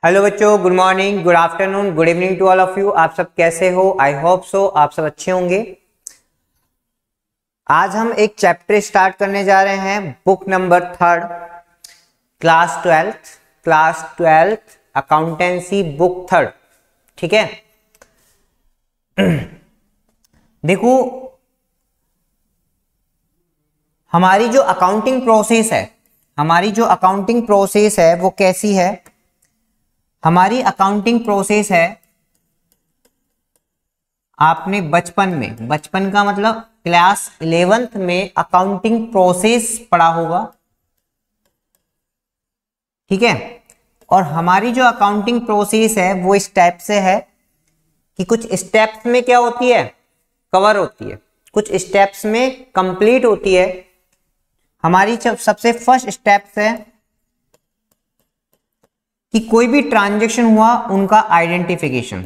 Hello बच्चों, good morning, good afternoon, good evening to all of you. आप सब कैसे हो? आई होप सो आप सब अच्छे होंगे। आज हम एक चैप्टर स्टार्ट करने जा रहे हैं, book number 3, class twelfth accountancy book 3। ठीक है। देखो, हमारी जो अकाउंटिंग प्रोसेस है वो कैसी है। हमारी अकाउंटिंग प्रोसेस है, आपने बचपन का मतलब क्लास 11th में अकाउंटिंग प्रोसेस पढ़ा होगा। ठीक है। और हमारी जो अकाउंटिंग प्रोसेस है वो इस टाइप से है कि कुछ स्टेप्स में क्या होती है, कवर होती है, कुछ स्टेप्स में कंप्लीट होती है। हमारी सबसे फर्स्ट स्टेप्स है कि कोई भी ट्रांजैक्शन हुआ उनका आइडेंटिफिकेशन।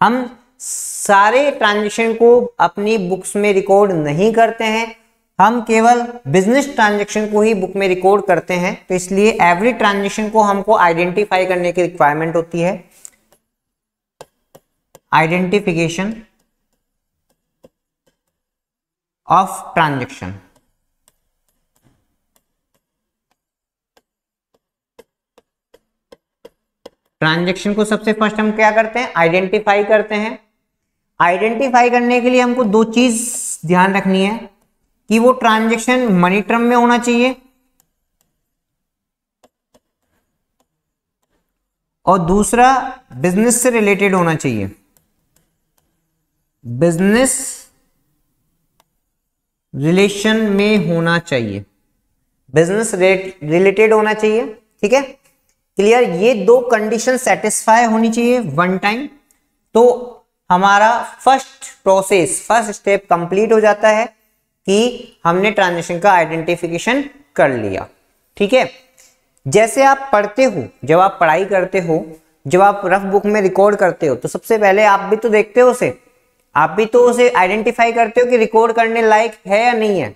हम सारे ट्रांजैक्शन को अपनी बुक्स में रिकॉर्ड नहीं करते हैं, हम केवल बिजनेस ट्रांजैक्शन को ही बुक में रिकॉर्ड करते हैं। तो इसलिए एवरी ट्रांजैक्शन को हमको आइडेंटिफाई करने की रिक्वायरमेंट होती है। Identification of transaction. ट्रांजैक्शन को सबसे फर्स्ट हम क्या करते हैं, आइडेंटिफाई करते हैं। आइडेंटिफाई करने के लिए हमको दो चीज ध्यान रखनी है कि वो ट्रांजैक्शन मनी टर्म में होना चाहिए और दूसरा बिजनेस से रिलेटेड होना चाहिए। बिजनेस रिलेशन में होना चाहिए, बिजनेस रिलेटेड होना चाहिए। ठीक है, क्लियर। ये दो कंडीशन सेटिस्फाई होनी चाहिए वन टाइम, तो हमारा फर्स्ट स्टेप कंप्लीट हो जाता है कि हमने ट्रांजैक्शन का आइडेंटिफिकेशन कर लिया। ठीक है। जैसे आप पढ़ते हो, जब आप पढ़ाई करते हो, जब आप रफ बुक में रिकॉर्ड करते हो, तो सबसे पहले आप भी तो देखते हो उसे, आप भी तो उसे आइडेंटिफाई करते हो कि रिकॉर्ड करने लायक है या नहीं है।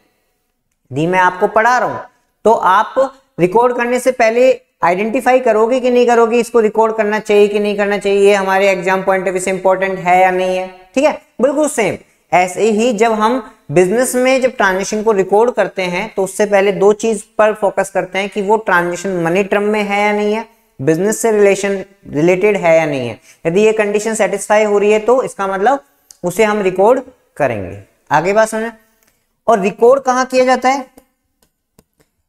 दी मैं आपको पढ़ा रहा हूं तो आप रिकॉर्ड करने से पहले आइडेंटिफाई करोगे कि नहीं करोगे, इसको रिकॉर्ड करना चाहिए कि नहीं करना चाहिए, ये हमारे एग्जाम पॉइंट ऑफ व्यू से इंपॉर्टेंट है या नहीं है। ठीक है, बिल्कुल सेम ऐसे ही जब हम बिजनेस में जब ट्रांजैक्शन को रिकॉर्ड करते हैं तो उससे पहले दो चीज पर फोकस करते हैं कि वो ट्रांजैक्शन मनी टर्म में है या नहीं है, बिजनेस से रिलेटेड है या नहीं है। यदि ये कंडीशन सेटिस्फाई हो रही है तो इसका मतलब उसे हम रिकॉर्ड करेंगे। आगे बात समझे। और रिकॉर्ड कहां किया जाता है,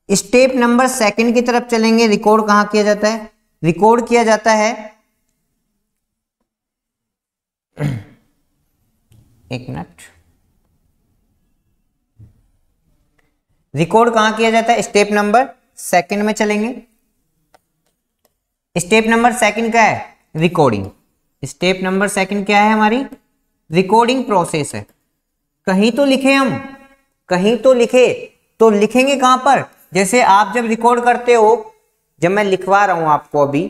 स्टेप नंबर 2 की तरफ चलेंगे। रिकॉर्ड कहां किया जाता है, रिकॉर्ड किया जाता है एक मिनट, रिकॉर्ड कहां किया जाता है, स्टेप नंबर 2 में चलेंगे। स्टेप नंबर 2 क्या है, रिकॉर्डिंग। स्टेप नंबर 2 क्या है, हमारी रिकॉर्डिंग प्रोसेस है। कहीं तो लिखे हम, कहीं तो लिखे, तो लिखेंगे कहां पर, जैसे आप जब रिकॉर्ड करते हो, जब मैं लिखवा रहा हूं आपको अभी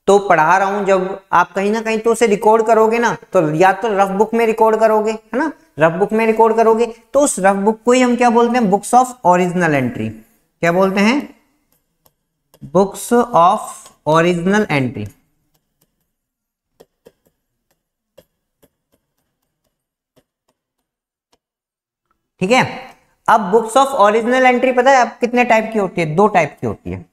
तो पढ़ा रहा हूं, जब आप कहीं ना कहीं तो उसे रिकॉर्ड करोगे ना, तो या तो रफ बुक में रिकॉर्ड करोगे, है ना, रफ बुक में रिकॉर्ड करोगे तो उस रफ बुक को ही हम क्या बोलते हैं, बुक्स ऑफ ओरिजिनल एंट्री। क्या बोलते हैं, बुक्स ऑफ ओरिजिनल एंट्री। ठीक है। अब बुक्स ऑफ ओरिजिनल एंट्री पता है अब कितने टाइप की होती है, 2 टाइप की होती है।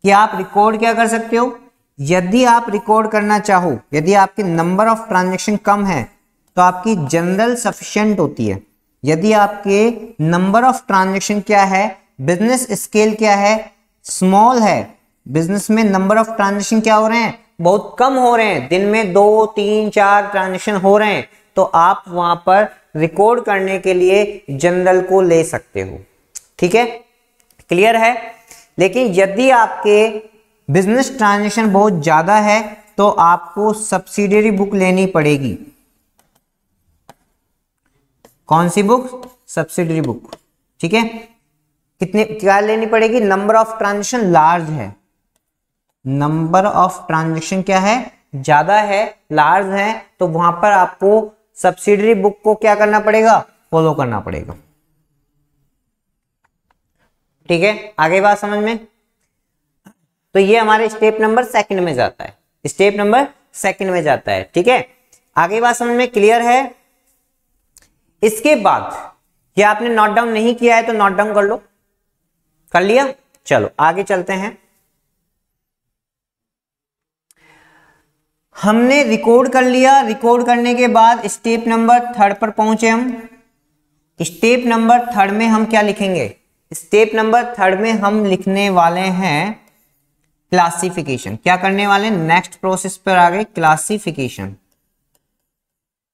कि आप रिकॉर्ड क्या कर सकते हो, यदि आप रिकॉर्ड करना चाहो, यदि आपके नंबर ऑफ ट्रांजैक्शन कम है तो आपकी जनरल सफिशिएंट होती है। यदि आपके नंबर ऑफ ट्रांजैक्शन क्या है, बिजनेस स्केल क्या है, स्मॉल है, बिजनेस में नंबर ऑफ ट्रांजैक्शन क्या हो रहे हैं, बहुत कम हो रहे हैं, दिन में 2 3 4 ट्रांजैक्शन हो रहे हैं, तो आप वहां पर रिकॉर्ड करने के लिए जनरल को ले सकते हो। ठीक है, क्लियर है। लेकिन यदि आपके बिजनेस ट्रांजैक्शन बहुत ज्यादा है तो आपको सब्सिडियरी बुक लेनी पड़ेगी। कौन सी बुक, सब्सिडियरी बुक। ठीक है, कितने क्या लेनी पड़ेगी, नंबर ऑफ ट्रांजैक्शन लार्ज है, नंबर ऑफ ट्रांजैक्शन क्या है, ज्यादा है, लार्ज है, तो वहां पर आपको सब्सिडियरी बुक को क्या करना पड़ेगा, फॉलो करना पड़ेगा। ठीक है, आगे बात समझ में। तो ये हमारे स्टेप नंबर सेकंड में जाता है, स्टेप नंबर सेकंड में जाता है। ठीक है, आगे बात समझ में क्लियर है। इसके बाद ये आपने नोट डाउन नहीं किया है तो नोट डाउन कर लो, कर लिया। चलो आगे चलते हैं। हमने रिकॉर्ड कर लिया, रिकॉर्ड करने के बाद स्टेप नंबर थर्ड पर पहुंचे हम। स्टेप नंबर थर्ड में हम क्या लिखेंगे? स्टेप नंबर थर्ड में हम लिखने वाले हैं क्लासिफिकेशन। क्या करने वाले? नेक्स्ट प्रोसेस पर आ गए, क्लासिफिकेशन।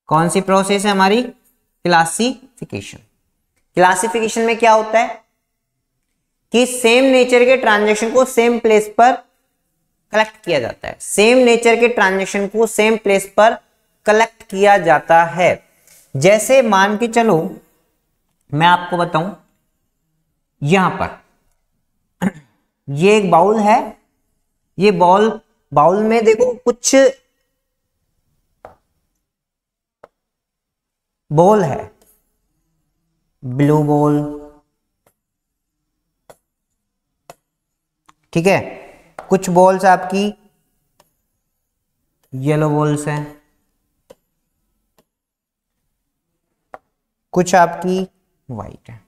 कौन सी प्रोसेस है हमारी? क्लासिफिकेशन। क्लासिफिकेशन में क्या होता है कि सेम नेचर के ट्रांजैक्शन को सेम प्लेस पर कलेक्ट किया जाता है। सेम नेचर के ट्रांजैक्शन को सेम प्लेस पर कलेक्ट किया जाता है। जैसे मान के चलो, मैं आपको बताऊं, यहां पर ये एक बाउल है, ये बाउल में देखो कुछ बॉल है, ब्लू बॉल, ठीक है, कुछ बॉल्स आपकी येलो बॉल्स हैं, कुछ आपकी वाइट है।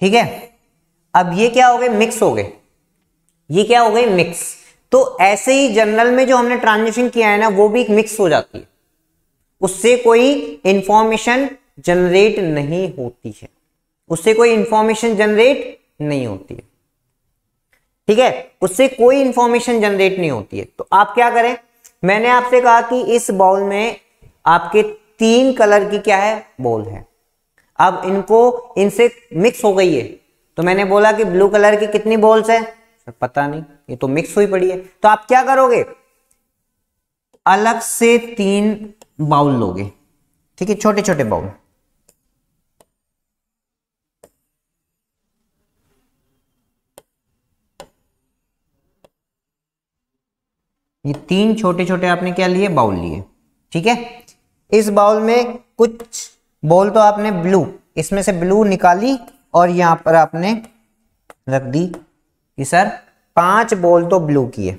ठीक है, अब ये क्या हो गए? मिक्स हो गए। ये क्या हो गए? मिक्स। तो ऐसे ही जनरल में जो हमने ट्रांजिशन किया है ना, वो भी मिक्स हो जाती है, उससे कोई इंफॉर्मेशन जनरेट नहीं होती है, उससे कोई इंफॉर्मेशन जनरेट नहीं होती है। ठीक है, उससे कोई इंफॉर्मेशन जनरेट नहीं होती है। तो आप क्या करें? मैंने आपसे कहा कि इस बॉल में आपके 3 कलर की क्या है? बॉल है। अब इनसे मिक्स हो गई है, तो मैंने बोला कि ब्लू कलर की कितनी बॉल्स है? पता नहीं, ये तो मिक्स हुई पड़ी है। तो आप क्या करोगे? अलग से 3 बाउल लोगे, ठीक है, छोटे छोटे बाउल। ये 3 छोटे छोटे आपने क्या लिए? बाउल लिए। ठीक है, इस बाउल में कुछ बॉल तो आपने ब्लू, इसमें से ब्लू निकाली और यहां पर आपने रख दी कि सर 5 बॉल तो ब्लू की है।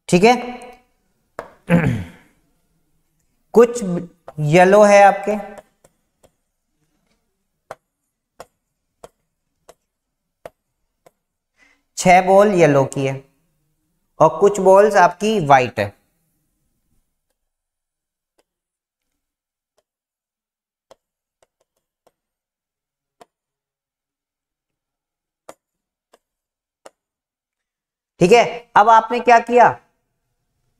ठीक है, कुछ येलो है आपके, छह बॉल येलो की है और कुछ बॉल्स आपकी वाइट है। ठीक है, अब आपने क्या किया?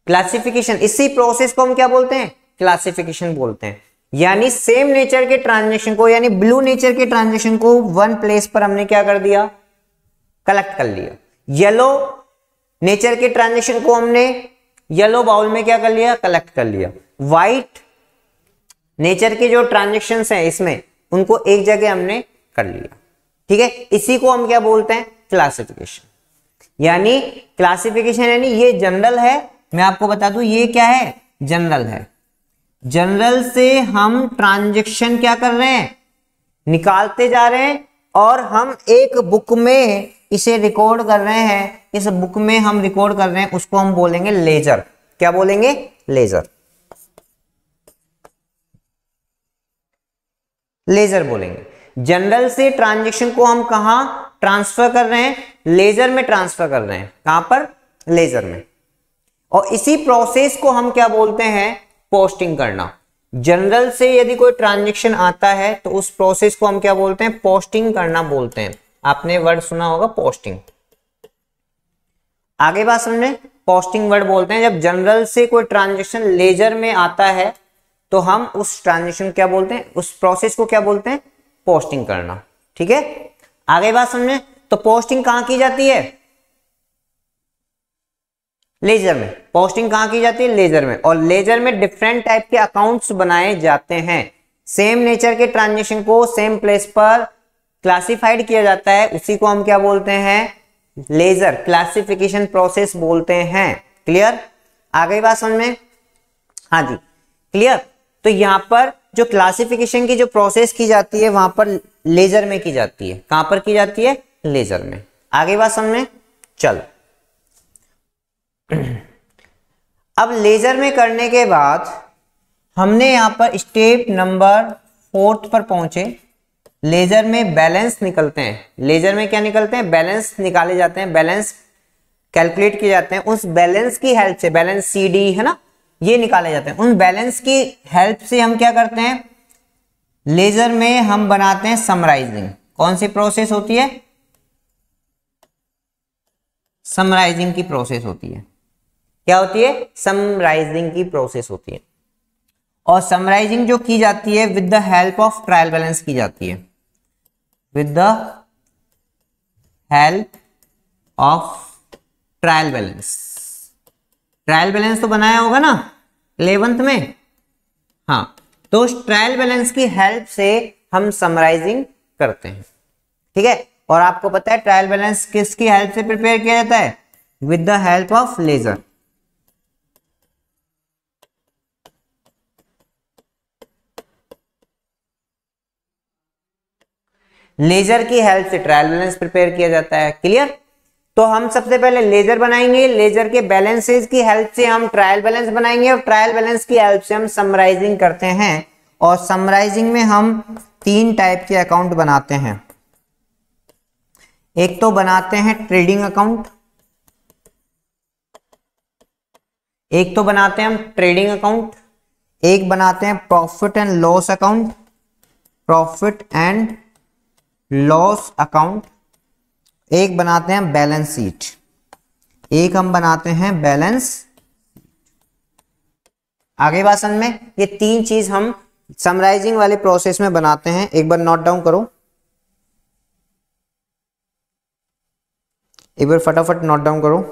क्लासिफिकेशन। इसी प्रोसेस को हम क्या बोलते हैं? क्लासिफिकेशन बोलते हैं। यानी सेम नेचर के ट्रांजैक्शन को, यानी ब्लू नेचर के ट्रांजैक्शन को वन प्लेस पर हमने क्या कर दिया? कलेक्ट कर लिया। येलो नेचर के ट्रांजैक्शन को हमने येलो बाउल में क्या कर लिया? कलेक्ट कर लिया। व्हाइट नेचर के जो ट्रांजैक्शंस हैं इसमें, उनको एक जगह हमने कर लिया। ठीक है, इसी को हम क्या बोलते हैं? क्लासिफिकेशन। यानी क्लासिफिकेशन यानी ये जनरल है। मैं आपको बता दूं ये क्या है? जनरल है। जनरल से हम ट्रांजैक्शन क्या कर रहे हैं? निकालते जा रहे हैं और हम एक बुक में इसे रिकॉर्ड कर रहे हैं। इस बुक में हम रिकॉर्ड कर रहे हैं, उसको हम बोलेंगे लेजर। क्या बोलेंगे? लेजर। लेजर बोलेंगे। जनरल से ट्रांजैक्शन को हम कहां ट्रांसफर कर रहे हैं? लेजर में ट्रांसफर कर रहे हैं। कहां पर? लेजर में। और इसी प्रोसेस को हम क्या बोलते हैं? पोस्टिंग करना। जनरल से यदि कोई ट्रांजैक्शन आता है तो उस प्रोसेस को हम क्या बोलते हैं? पोस्टिंग करना बोलते हैं। आपने वर्ड सुना होगा पोस्टिंग। आगे बात समझे, पोस्टिंग वर्ड बोलते हैं जब जनरल से कोई ट्रांजैक्शन लेजर में आता है तो हम उस ट्रांजैक्शन क्या बोलते हैं? उस प्रोसेस को क्या बोलते हैं? पोस्टिंग करना। ठीक है, आगे बात समझे। तो पोस्टिंग कहां की जाती है? लेजर में। पोस्टिंग कहां की जाती है? लेजर में। और लेजर में डिफरेंट टाइप के अकाउंट्स बनाए जाते हैं। सेम नेचर के ट्रांजैक्शन को सेम प्लेस पर क्लासिफाइड किया जाता है, उसी को हम क्या बोलते हैं? लेजर क्लासिफिकेशन प्रोसेस बोलते हैं। क्लियर, आ गई बात समझ में? हाँ जी क्लियर। तो यहाँ पर जो क्लासिफिकेशन की जो प्रोसेस की जाती है वहां पर लेजर में की जाती है। कहां पर की जाती है? लेजर में। आ गई बात समझ में? चल अब लेजर में करने के बाद हमने यहां पर स्टेप नंबर 4 पर पहुंचे। लेजर में बैलेंस निकलते हैं। लेजर में क्या निकलते हैं? बैलेंस निकाले जाते हैं, बैलेंस कैलकुलेट किए जाते हैं। उस बैलेंस की हेल्प से, बैलेंस CD है ना, ये निकाले जाते हैं। उन बैलेंस की हेल्प से हम क्या करते हैं? लेजर में हम बनाते हैं समराइजिंग। कौन सी प्रोसेस होती है? समराइजिंग की प्रोसेस होती है। क्या होती है? समराइजिंग की प्रोसेस होती है। और समराइजिंग जो की जाती है with the help of trial balance की जाती है, with the help of trial balance. Trial balance तो बनाया होगा ना 11th में, हाँ, तो उस ट्रायल बैलेंस की हेल्प से हम समराइजिंग करते हैं। ठीक है, और आपको पता है ट्रायल बैलेंस किसकी हेल्प से प्रिपेयर किया जाता है? With the help of ledger. Ledger की हेल्प से ट्रायल बैलेंस प्रिपेयर किया जाता है। क्लियर? तो हम सबसे पहले लेजर बनाएंगे, लेजर के बैलेंसेस की हेल्प से हम ट्रायल बैलेंस बनाएंगे, और ट्रायल बैलेंस की हेल्प से हम समराइजिंग करते हैं। और समराइजिंग में हम 3 टाइप के अकाउंट बनाते हैं। एक तो बनाते हैं ट्रेडिंग अकाउंट, एक तो बनाते हैं हम ट्रेडिंग अकाउंट, एक बनाते हैं profit and loss account, profit and loss account, एक बनाते हैं बैलेंस शीट, एक हम बनाते हैं बैलेंस। आगे बात समझ में? ये 3 चीज हम समराइजिंग वाले प्रोसेस में बनाते हैं। एक बार नोट डाउन करो, एक बार फटाफट नोट डाउन करो।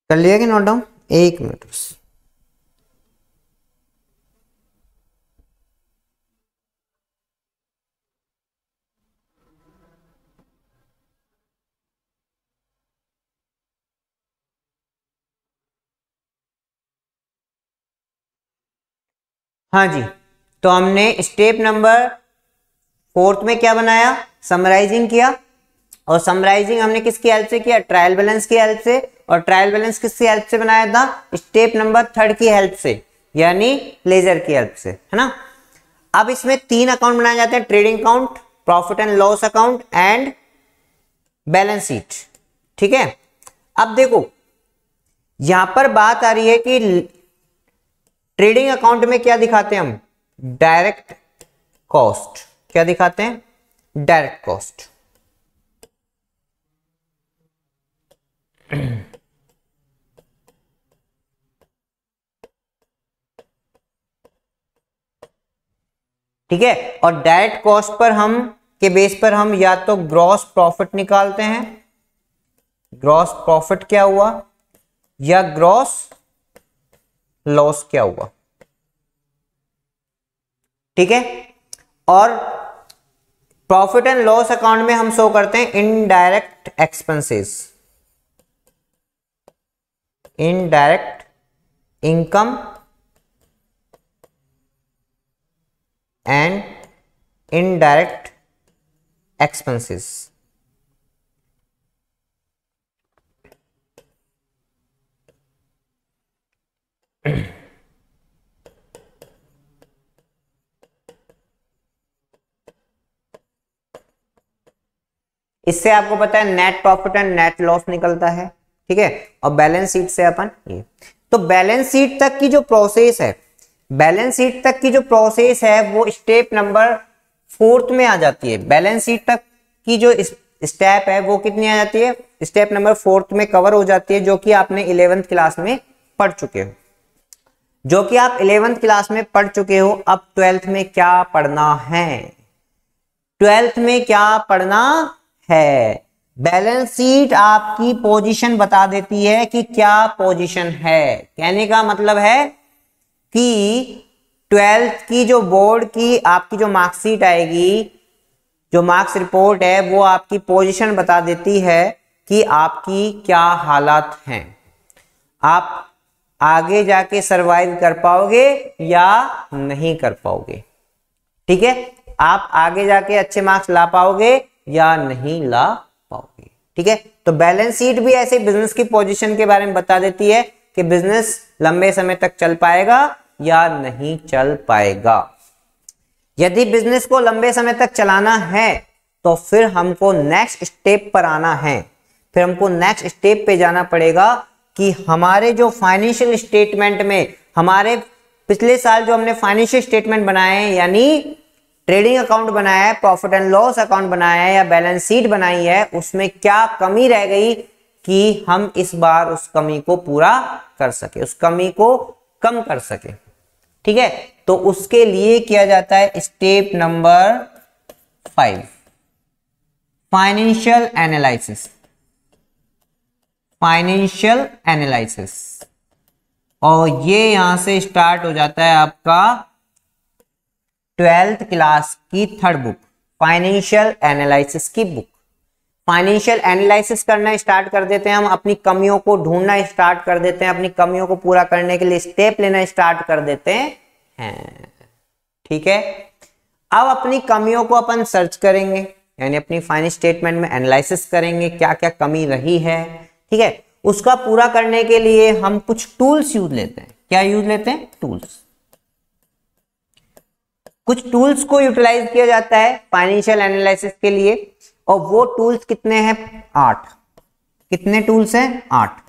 कर लिया कि नोट डाउन? 1 मिनट बस। हाँ जी, तो हमने स्टेप नंबर 4 में क्या बनाया? समराइजिंग किया। और समराइजिंग हमने किसकी हेल्प से किया? ट्रायल बैलेंस की हेल्प से। और ट्रायल बैलेंस किसकी हेल्प से बनाया था? स्टेप नंबर 3 की हेल्प से, यानी लेजर की हेल्प से, है ना। अब इसमें 3 अकाउंट बनाए जाते हैं, trading account, profit and loss account and balance sheet. ठीक है, अब देखो यहां पर बात आ रही है कि ट्रेडिंग अकाउंट में क्या दिखाते हैं हम? Direct cost. क्या दिखाते हैं? Direct cost. ठीक है, और डायरेक्ट कॉस्ट पर हम के बेस पर हम या तो ग्रॉस प्रॉफिट निकालते हैं, ग्रॉस प्रॉफिट क्या हुआ, या ग्रॉस लॉस क्या हुआ। ठीक है, और प्रॉफिट एंड लॉस अकाउंट में हम शो करते हैं indirect expenses, indirect income and indirect expenses. इससे आपको पता है net profit and net loss निकलता है। ठीक है, और बैलेंस शीट से अपन ये, तो बैलेंस शीट तक की जो प्रोसेस है, बैलेंस शीट तक की जो प्रोसेस है वो स्टेप नंबर 4 में आ जाती है। बैलेंस शीट तक की जो स्टेप है वो कितनी आ जाती है? स्टेप नंबर 4 में कवर हो जाती है, जो कि आपने 11th क्लास में पढ़ चुके हो। जो कि आप 11th क्लास में पढ़ चुके हो। अब 12th में क्या पढ़ना है? 12th में क्या पढ़ना है? बैलेंस शीट आपकी पोजीशन बता देती है कि क्या पोजीशन है। कहने का मतलब है कि 12th की जो बोर्ड की आपकी जो मार्कशीट आएगी, जो मार्क्स रिपोर्ट है, वो आपकी पोजीशन बता देती है कि आपकी क्या हालात हैं। आप आगे जाके सरवाइव कर पाओगे या नहीं कर पाओगे। ठीक है, आप आगे जाके अच्छे मार्क्स ला पाओगे या नहीं ला पाओगे। ठीक है, तो बैलेंस शीट भी ऐसे बिजनेस की पोजीशन के बारे में बता देती है कि बिजनेस लंबे समय तक चल पाएगा या नहीं चल पाएगा। यदि बिजनेस को लंबे समय तक चलाना है तो फिर हमको नेक्स्ट स्टेप पर आना है। फिर हमको नेक्स्ट स्टेप पे जाना पड़ेगा कि हमारे जो फाइनेंशियल स्टेटमेंट में, हमारे पिछले साल जो हमने फाइनेंशियल स्टेटमेंट बनाए हैं, यानी ट्रेडिंग अकाउंट बनाया है, प्रॉफिट एंड लॉस अकाउंट बनाया है या बैलेंस शीट बनाई है, उसमें क्या कमी रह गई कि हम इस बार उस कमी को पूरा कर सके, उस कमी को कम कर सके। ठीक है, तो उसके लिए किया जाता है step number 5, financial analysis. Financial analysis, और ये यहां से स्टार्ट हो जाता है आपका 12th क्लास की 3rd बुक, फाइनेंशियल एनालिसिस की बुक। फाइनेंशियल एनालिसिस करना स्टार्ट कर देते हैं हम, अपनी कमियों को ढूंढना स्टार्ट कर देते हैं, अपनी कमियों को पूरा करने के लिए स्टेप लेना स्टार्ट कर देते हैं। ठीक है, अब अपनी कमियों को अपन सर्च करेंगे, यानी अपनी फाइनेंस स्टेटमेंट में एनालिसिस करेंगे क्या क्या कमी रही है। ठीक है, उसका पूरा करने के लिए हम कुछ टूल्स यूज लेते हैं। क्या यूज लेते हैं? टूल्स। कुछ टूल्स को यूटिलाइज किया जाता है फाइनेंशियल एनालिसिस के लिए, और वो टूल्स कितने हैं? 8। कितने टूल्स हैं? 8।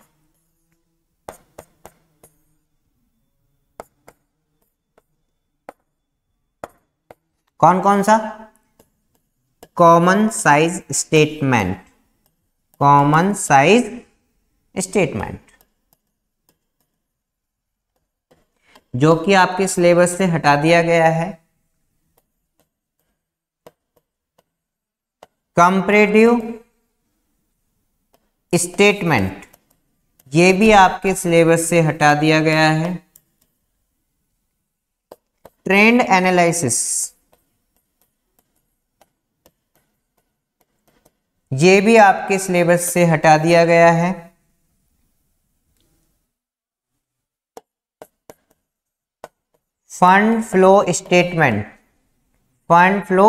कौन कौन सा? Common size statement, common size statement, जो कि आपके सिलेबस से हटा दिया गया है। कंपैरेटिव स्टेटमेंट, ये भी आपके सिलेबस से हटा दिया गया है। ट्रेंड एनालिसिस, ये भी आपके सिलेबस से हटा दिया गया है। Fund flow statement, fund flow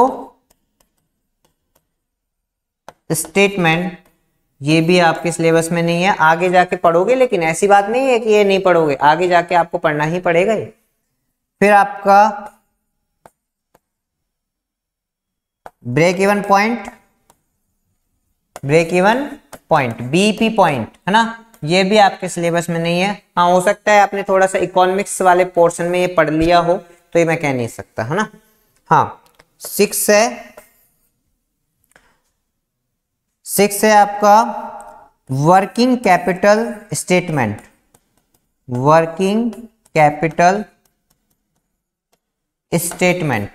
statement, ये भी आपके सिलेबस में नहीं है। आगे जाके पढ़ोगे, लेकिन ऐसी बात नहीं है कि ये नहीं पढ़ोगे, आगे जाके आपको पढ़ना ही पड़ेगा ये। फिर आपका break even point, break even point, BEP point, है ना, ये भी आपके सिलेबस में नहीं है। हाँ, हो सकता है आपने थोड़ा सा इकोनॉमिक्स वाले पोर्शन में ये पढ़ लिया हो, तो ये मैं कह नहीं सकता, है ना। हाँ, 6 है आपका working capital statement, working capital statement.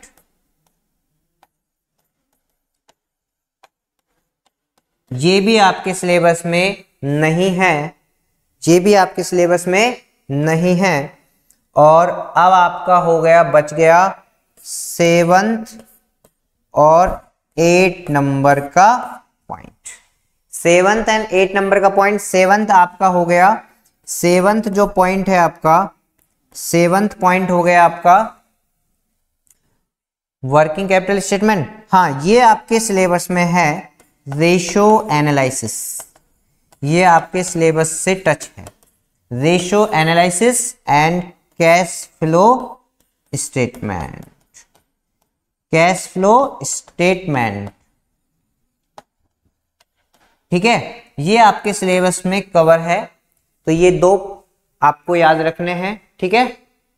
ये भी आपके सिलेबस में नहीं है, ये भी आपके सिलेबस में नहीं है। और अब आपका हो गया, बच गया 7th और 8 नंबर का पॉइंट। 7th एंड 8 नंबर का पॉइंट। 7th आपका हो गया, 7th जो पॉइंट है आपका, 7th पॉइंट हो गया आपका वर्किंग कैपिटल स्टेटमेंट। हाँ, ये आपके सिलेबस में है रेशो एनालिसिस, ये आपके सिलेबस से टच है। Ratio analysis and cash flow statement, cash flow statement. ठीक है, ये आपके सिलेबस में कवर है। तो ये 2 आपको याद रखने हैं। ठीक है,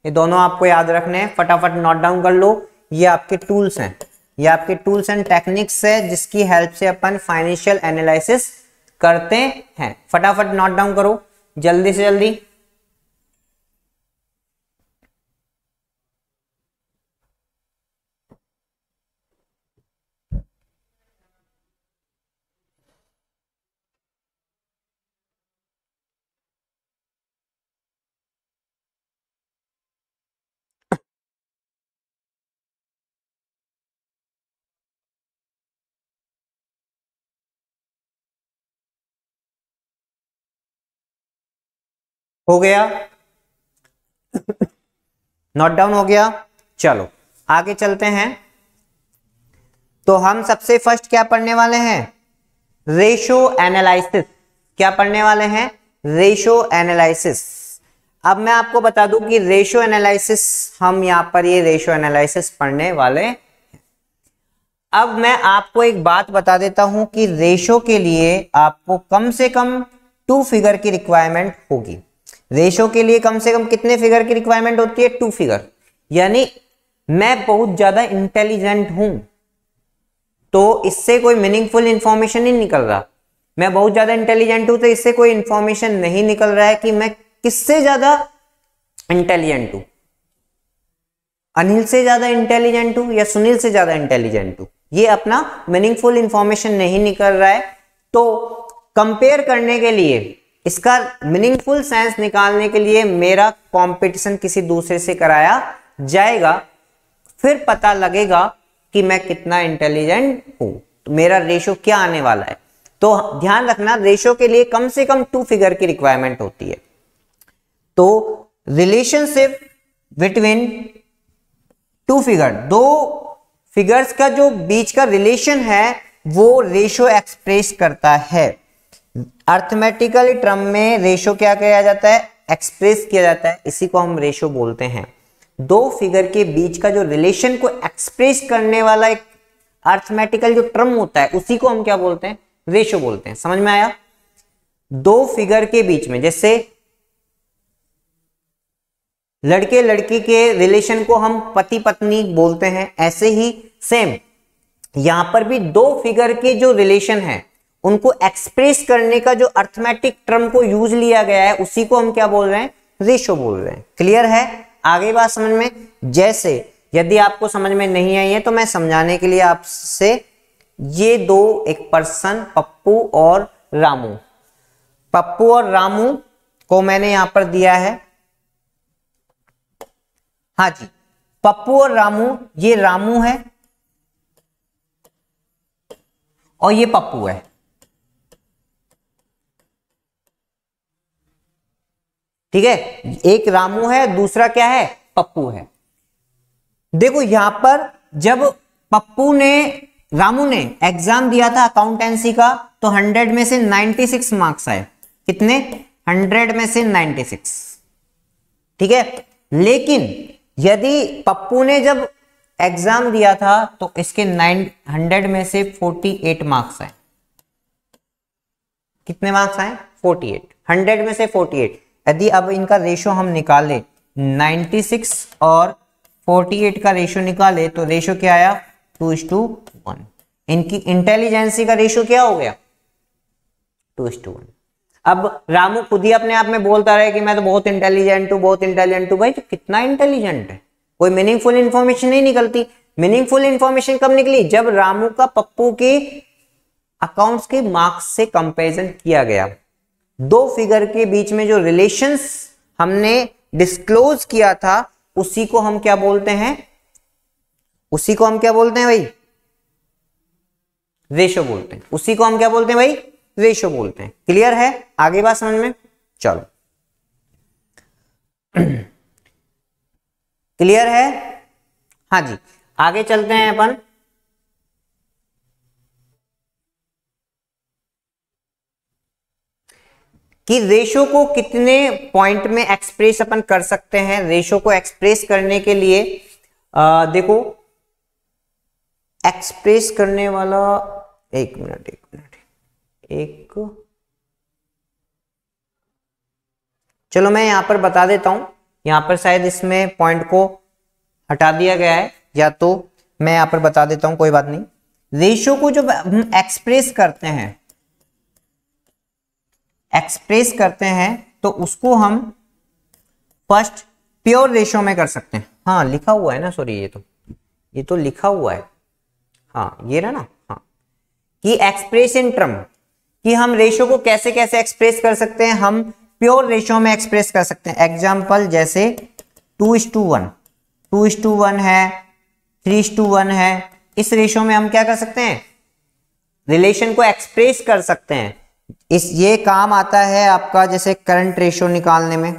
ये दोनों आपको याद रखने हैं, फटाफट नोट डाउन कर लो। ये आपके टूल्स हैं, ये आपके टूल्स एंड टेक्निक्स है जिसकी हेल्प से अपन फाइनेंशियल एनालिसिस करते हैं। फटाफट नोट डाउन करो जल्दी से जल्दी। हो गया, नोट डाउन हो गया। चलो आगे चलते हैं। तो हम सबसे फर्स्ट क्या पढ़ने वाले हैं, रेशो एनालिसिस। क्या पढ़ने वाले हैं, रेशो एनालिसिस। अब मैं आपको बता दूं कि रेशो एनालिसिस, हम यहां पर ये रेशो एनालिसिस पढ़ने वाले। अब मैं आपको एक बात बता देता हूं कि रेशो के लिए आपको कम से कम 2 फिगर की रिक्वायरमेंट होगी। रेशो के लिए कम से कम कितने फिगर की रिक्वायरमेंट होती है, 2 फिगर। यानी मैं बहुत ज्यादा इंटेलिजेंट हूं तो इससे कोई मीनिंगफुल इंफॉर्मेशन नहीं निकल रहा। मैं बहुत ज्यादा इंटेलिजेंट हूं तो इससे कोई इंफॉर्मेशन नहीं निकल रहा है कि मैं किससे ज्यादा इंटेलिजेंट हूं, अनिल से ज्यादा इंटेलिजेंट हूं या सुनील से ज्यादा इंटेलिजेंट हूं। ये अपना मीनिंगफुल इंफॉर्मेशन नहीं निकल रहा है। तो कंपेयर करने के लिए, इसका मीनिंगफुल सेंस निकालने के लिए मेरा कंपटीशन किसी दूसरे से कराया जाएगा, फिर पता लगेगा कि मैं कितना इंटेलिजेंट हूं। तो मेरा रेशो क्या आने वाला है। तो ध्यान रखना, रेशो के लिए कम से कम 2 फिगर की रिक्वायरमेंट होती है। तो रिलेशनशिप बिटवीन 2 फिगर, 2 फिगर्स का जो बीच का रिलेशन है वो रेशो एक्सप्रेस करता है। अर्थमेटिकल टर्म में रेशो क्या किया जाता है, एक्सप्रेस किया जाता है, इसी को हम रेशो बोलते हैं। 2 फिगर के बीच का जो रिलेशन को एक्सप्रेस करने वाला एक अर्थमेटिकल जो टर्म होता है उसी को हम क्या बोलते हैं, रेशो बोलते हैं। समझ में आया। 2 फिगर के बीच में, जैसे लड़के लड़की के रिलेशन को हम पति पत्नी बोलते हैं, ऐसे ही सेम यहां पर भी 2 फिगर के जो रिलेशन है उनको एक्सप्रेस करने का जो अर्थमेटिक टर्म को यूज लिया गया है उसी को हम क्या बोल रहे हैं, रेशो बोल रहे हैं। क्लियर है, आगे बात समझ में। जैसे यदि आपको समझ में नहीं आई है तो मैं समझाने के लिए आपसे, ये 2 एक पर्सन पप्पू और रामू, पप्पू और रामू को मैंने यहां पर दिया है। हाँ जी, पप्पू और रामू, ये रामू है और ये पप्पू है। ठीक है, एक रामू है, दूसरा क्या है, पप्पू है। देखो यहां पर जब पप्पू ने, रामू ने एग्जाम दिया था अकाउंटेंसी का तो 100 में से 96 मार्क्स आए। कितने, 100 में से 96। ठीक है, लेकिन यदि पप्पू ने जब एग्जाम दिया था तो इसके 100 में से 48 मार्क्स आए। कितने मार्क्स आए, 48। 100 में से 48। यदि अब इनका रेशो हम निकाले, 96 और 48 का रेशो निकाले तो रेशो क्या आया, 2:1। इनकी इंटेलिजेंसी का रेशो क्या हो गया, 2:1। अब रामू खुद ही अपने आप में बोलता रहे कि मैं तो बहुत इंटेलिजेंट हूं, बहुत इंटेलिजेंट हूं। भाई तो कितना इंटेलिजेंट है, कोई मीनिंगफुल इंफॉर्मेशन नहीं निकलती। मीनिंगफुल इंफॉर्मेशन कब निकली, जब रामू का पप्पू के अकाउंट्स के मार्क्स से कंपैरिजन किया गया। 2 फिगर के बीच में जो रिलेशंस हमने डिस्क्लोज किया था उसी को हम क्या बोलते हैं, उसी को हम क्या बोलते हैं भाई, रेशो बोलते हैं। उसी को हम क्या बोलते हैं भाई, रेशो बोलते हैं। क्लियर है, आगे बात समझ में। चलो क्लियर है, हाँ जी, आगे चलते हैं अपन। कि रेशो को कितने पॉइंट में एक्सप्रेस अपन कर सकते हैं। रेशो को एक्सप्रेस करने के लिए देखो, एक्सप्रेस करने वाला, एक मिनट, चलो मैं यहां पर बता देता हूं। यहां पर शायद इसमें पॉइंट को हटा दिया गया है, या तो मैं यहां पर बता देता हूं, कोई बात नहीं। रेशो को जब हम एक्सप्रेस करते हैं तो उसको हम फर्स्ट प्योर रेशो में कर सकते हैं। हाँ लिखा हुआ है ना, सॉरी ये तो लिखा हुआ है, हाँ ये रहा ना, हाँ, कि एक्सप्रेस इन टर्म, कि हम रेशो को कैसे कैसे एक्सप्रेस कर सकते हैं, हम प्योर रेशो में एक्सप्रेस कर सकते हैं। एग्जाम्पल जैसे 2:1 है, 3:1 है। इस रेशो में हम क्या कर सकते हैं, रिलेशन को एक्सप्रेस कर सकते हैं। ये काम आता है आपका जैसे करंट रेशो निकालने में।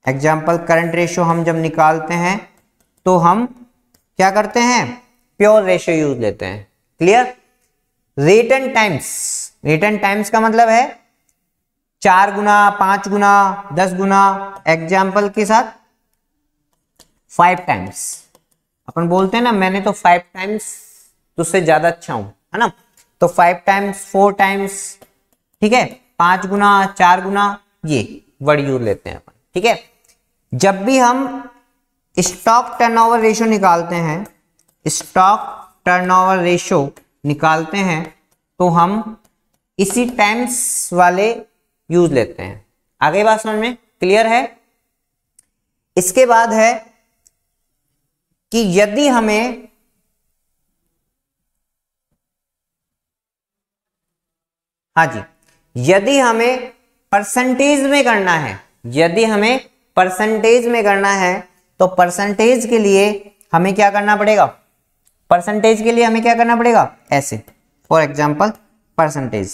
एग्जाम्पल, करंट रेशो हम जब निकालते हैं तो हम क्या करते हैं, प्योर रेशो यूज लेते हैं। Clear. Rate and times, rate and times का मतलब है 4 गुना, 5 गुना, 10 गुना, एग्जाम्पल के साथ 5 टाइम्स। अपन बोलते हैं ना, मैंने तो 5 टाइम्स तुझसे ज्यादा अच्छा हूं, है ना। तो 5 टाइम्स, 4 टाइम्स, ठीक है, 5 गुना, 4 गुना, ये वर्ड यूज लेते हैं अपन। ठीक है। जब भी हम स्टॉक टर्नओवर रेशो निकालते हैं, स्टॉक टर्नओवर रेशो निकालते हैं, तो हम इसी टाइम्स वाले यूज लेते हैं। आगे बात समझ में क्लियर है। इसके बाद है कि यदि हमें हाँ जी, यदि हमें परसेंटेज में करना है, यदि हमें परसेंटेज में करना है, तो परसेंटेज के लिए हमें क्या करना पड़ेगा, परसेंटेज के लिए हमें क्या करना पड़ेगा, ऐसे। फॉर एग्जांपल परसेंटेज,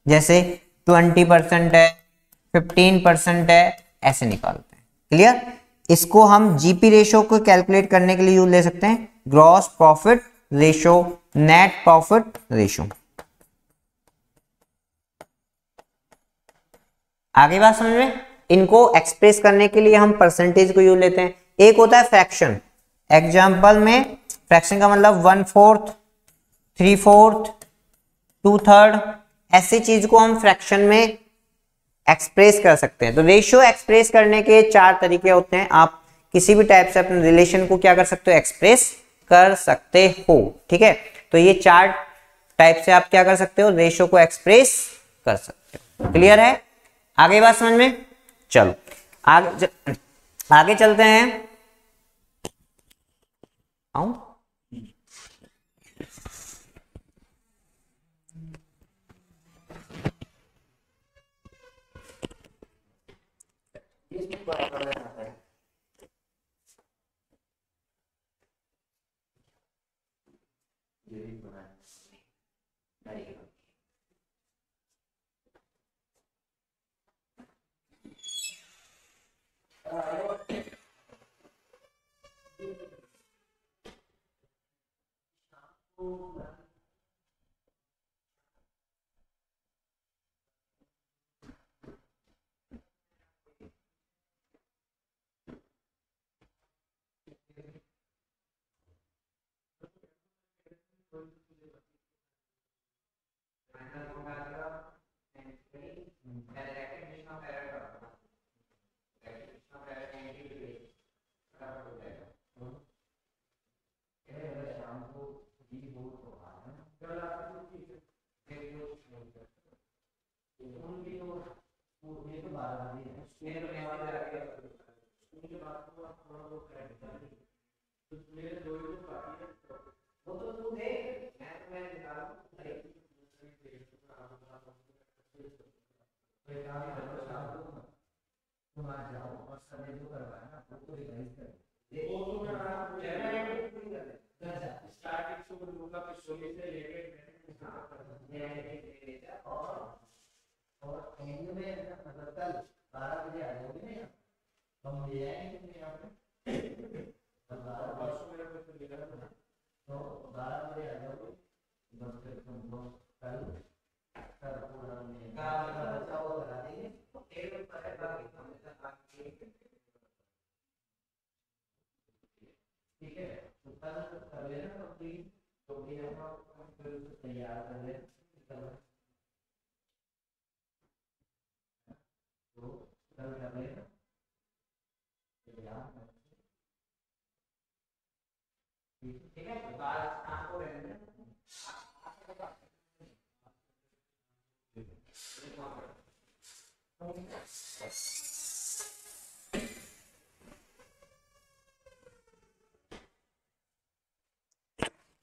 जैसे 20% है, 15% है, ऐसे निकालते हैं। क्लियर। इसको हम जीपी रेशो को कैलकुलेट करने के लिए यूज ले सकते हैं, gross profit ratio, net profit ratio. आगे बात समझ में। इनको एक्सप्रेस करने के लिए हम परसेंटेज को यूज लेते हैं। एक होता है फ्रैक्शन। एग्जांपल में फ्रैक्शन का मतलब 1/4, 3/4, 2/3, ऐसी चीज को हम फ्रैक्शन में एक्सप्रेस कर सकते हैं। तो रेशियो एक्सप्रेस करने के 4 तरीके होते हैं। आप किसी भी टाइप से अपने रिलेशन को क्या कर सकते हो, एक्सप्रेस कर सकते हो। ठीक है। तो ये 4 टाइप से आप क्या कर सकते हो, रेशियो को एक्सप्रेस कर सकते हो। क्लियर है। आगे बात समझ में। चलो आगे चलते हैं। आऊं?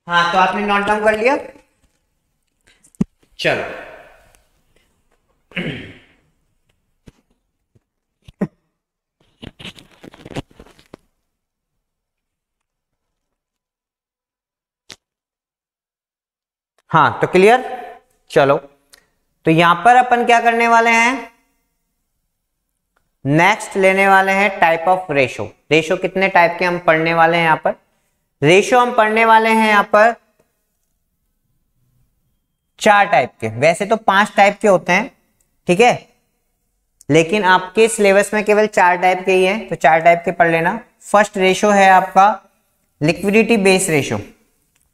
हाँ, तो आपने नोट डाउन कर लिया। चलो हाँ, तो क्लियर। चलो तो यहां पर अपन क्या करने वाले हैं, नेक्स्ट लेने वाले हैं टाइप ऑफ रेशो। रेशो कितने टाइप के हम पढ़ने वाले हैं, यहां पर रेशो हम पढ़ने वाले हैं यहां पर 4 टाइप के। वैसे तो 5 टाइप के होते हैं, ठीक है, लेकिन आपके सिलेबस में केवल 4 टाइप के ही हैं, तो 4 टाइप के पढ़ लेना। फर्स्ट रेशो है आपका liquidity base ratio.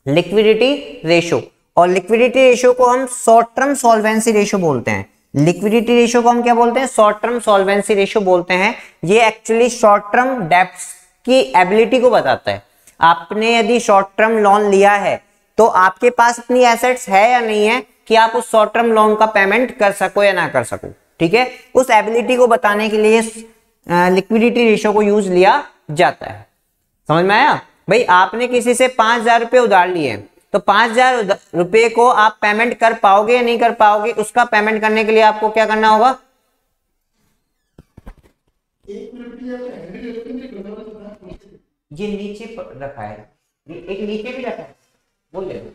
Liquidity ratio, और लिक्विडिटी रेशो को हम शॉर्ट टर्म सॉल्वेंसी रेशो बोलते हैं। लिक्विडिटी रेशो को हम क्या बोलते हैं, शॉर्ट टर्म सॉल्वेंसी रेशो बोलते हैं। ये एक्चुअली शॉर्ट टर्म डेब्ट्स की एबिलिटी को बताता है। आपने यदि शॉर्ट टर्म लोन लिया है तो आपके पास इतनी एसेट्स है या नहीं है कि आप उस शॉर्ट टर्म लोन का पेमेंट कर सको या ना कर सको, ठीक है। उस एबिलिटी को बताने के लिए लिक्विडिटी रेशो को यूज लिया जाता है। समझ में आया भाई? आपने किसी से 5,000 रुपए उधार लिए, तो 5,000 रुपए को आप पेमेंट कर पाओगे या नहीं कर पाओगे, उसका पेमेंट करने के लिए आपको क्या करना होगा, ये नीचे रखा है, एक नीचे भी रखा है, वो ले लो।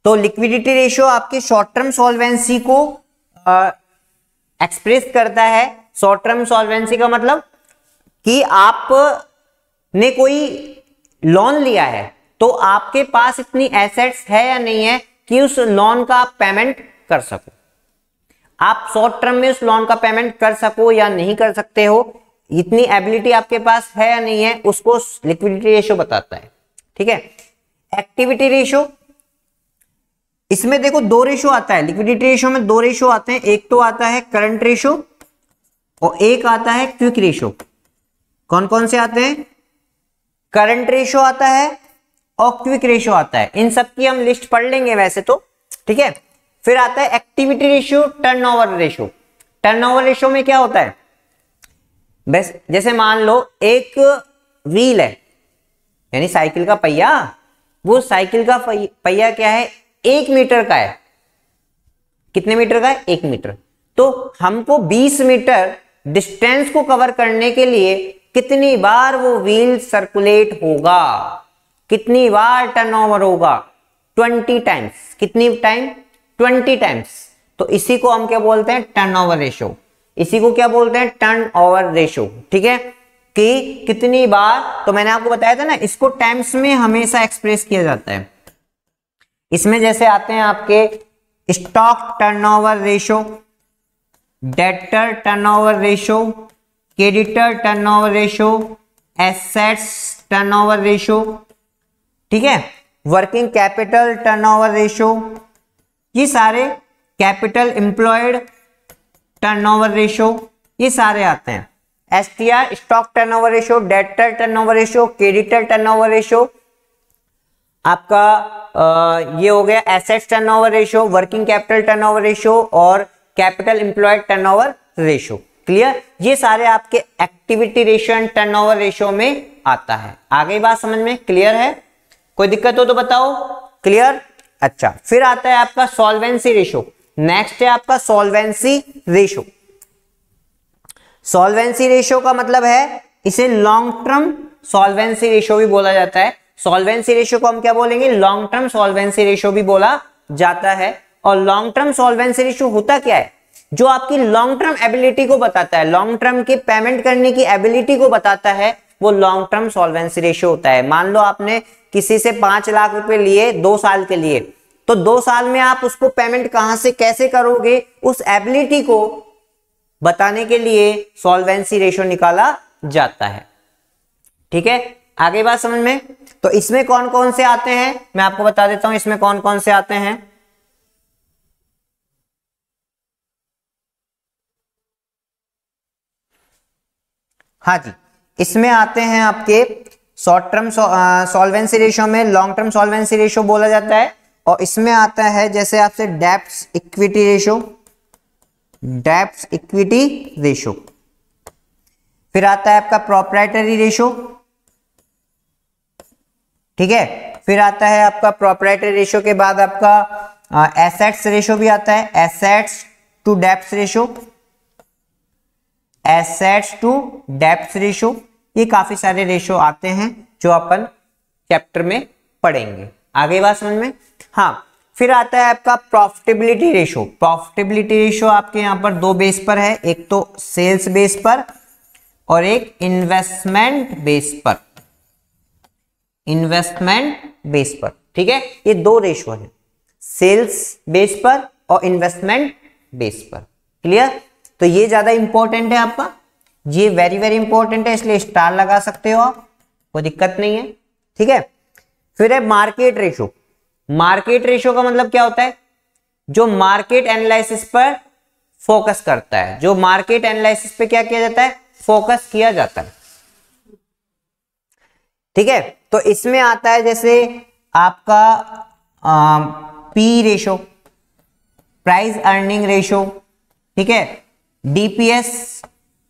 तो लिक्विडिटी रेशियो आपके शॉर्ट टर्म सॉल्वेंसी को एक्सप्रेस करता है। शॉर्ट टर्म सॉल्वेंसी का मतलब कि आप ने कोई लोन लिया है तो आपके पास इतनी एसेट्स है या नहीं है कि उस लोन का आप पेमेंट कर सको। आप शॉर्ट टर्म में उस लोन का पेमेंट कर सको या नहीं कर सकते हो, इतनी एबिलिटी आपके पास है या नहीं है, उसको लिक्विडिटी रेशियो बताता है, ठीक है। एक्टिविटी रेशियो, इसमें देखो 2 रेशियो आता है। लिक्विडिटी रेशियो में 2 रेशियो आते हैं, एक तो आता है करंट रेशियो और एक आता है क्विक रेशियो। कौन कौन से आते हैं, करंट रेशियो आता है और क्विक रेशियो आता है। इन सब की हम लिस्ट पढ़ लेंगे वैसे तो, ठीक है। फिर आता है activity ratio, turnover ratio. Turnover ratio में क्या होता है, बस जैसे मान लो एक व्हील है, यानी साइकिल का पहिया, वो साइकिल का पहिया क्या है, 1 मीटर का है। कितने मीटर का है, 1 मीटर। तो हमको 20 मीटर डिस्टेंस को कवर करने के लिए कितनी बार वो व्हील सर्कुलेट होगा, कितनी बार टर्नओवर होगा, 20 टाइम्स। कितनी टाइम, 20 टाइम्स। तो इसी को हम क्या बोलते हैं, टर्नओवर रेशियो। इसी को क्या बोलते हैं, टर्नओवर रेशियो, ठीक है, कि कितनी बार। तो मैंने आपको बताया था ना, इसको टाइम्स में हमेशा एक्सप्रेस किया जाता है। इसमें जैसे आते हैं आपके stock turnover ratio, debtor turnover ratio, creditor turnover ratio, assets turnover ratio, ठीक है, वर्किंग कैपिटल टर्नओवर रेशियो, ये सारे, कैपिटल एम्प्लॉयड टर्नओवर रेशियो, ये सारे आते हैं। STR stock turnover ratio, debtor turnover ratio, creditor turnover ratio, आपका ये हो गया assets turnover ratio, working capital turnover ratio और capital employed turnover ratio. Clear, ये सारे आपके activity ratio and turnover ratio में आता है। आगे बात समझ में क्लियर है, कोई दिक्कत हो तो बताओ, क्लियर। अच्छा, फिर आता है आपका सॉल्वेंसी रेशियो। नेक्स्ट है आपका सॉल्वेंसी रेशियो। सॉल्वेंसी रेशियो का मतलब है, इसे लॉन्ग टर्म सॉल्वेंसी रेशियो भी बोला जाता है। सॉल्वेंसी रेशियो को हम क्या बोलेंगे, लॉन्ग टर्म सॉल्वेंसी रेशियो भी बोला जाता है। और लॉन्ग टर्म सॉल्वेंसी रेशियो होता क्या है, जो आपकी लॉन्ग टर्म एबिलिटी को बताता है, लॉन्ग टर्म की पेमेंट करने की एबिलिटी को बताता है, वो लॉन्ग टर्म सॉल्वेंसी रेशियो होता है। मान लो आपने किसी से 5 लाख रुपए लिए 2 साल के लिए, तो 2 साल में आप उसको पेमेंट कहां से कैसे करोगे, उस एबिलिटी को बताने के लिए सॉल्वेंसी रेशियो निकाला जाता है, ठीक है। आगे बात समझ में। तो इसमें कौन कौन से आते हैं, मैं आपको बता देता हूं इसमें कौन कौन से आते हैं। हाँ जी, इसमें आते हैं आपके शॉर्ट टर्म सॉल्वेंसी रेशियो में लॉन्ग टर्म सॉल्वेंसी रेशियो बोला जाता है। और इसमें आता है जैसे आपसे debts equity ratio, debts equity ratio. फिर आता है आपका प्रोप्राइटरी रेशियो, ठीक है। फिर आता है आपका प्रोप्राइटरी रेशियो के बाद आपका एसेट्स रेशियो भी आता है, assets to debts ratio, assets to debts ratio. ये काफी सारे रेशियो आते हैं जो अपन चैप्टर में पढ़ेंगे। आगे बात समझ में। हाँ, फिर आता है आपका प्रॉफिटेबिलिटी रेशो। प्रॉफिटेबिलिटी रेशो आपके यहाँ पर दो बेस पर है, एक तो सेल्स बेस पर और एक इन्वेस्टमेंट बेस पर। इन्वेस्टमेंट बेस पर, ठीक है, ये दो रेशो है, सेल्स बेस पर और इन्वेस्टमेंट बेस पर। क्लियर? तो ये ज्यादा इंपॉर्टेंट है आपका, ये वेरी वेरी इंपॉर्टेंट है, इसलिए स्टार लगा सकते हो आप, कोई दिक्कत नहीं है, ठीक है। फिर है मार्केट रेशो। मार्केट रेशो का मतलब क्या होता है? जो मार्केट एनालिसिस पर फोकस करता है, जो मार्केट एनालिसिस पे क्या किया जाता है? फोकस किया जाता है, ठीक है। तो इसमें आता है जैसे आपका P ratio, price earning ratio, ठीक है, DPS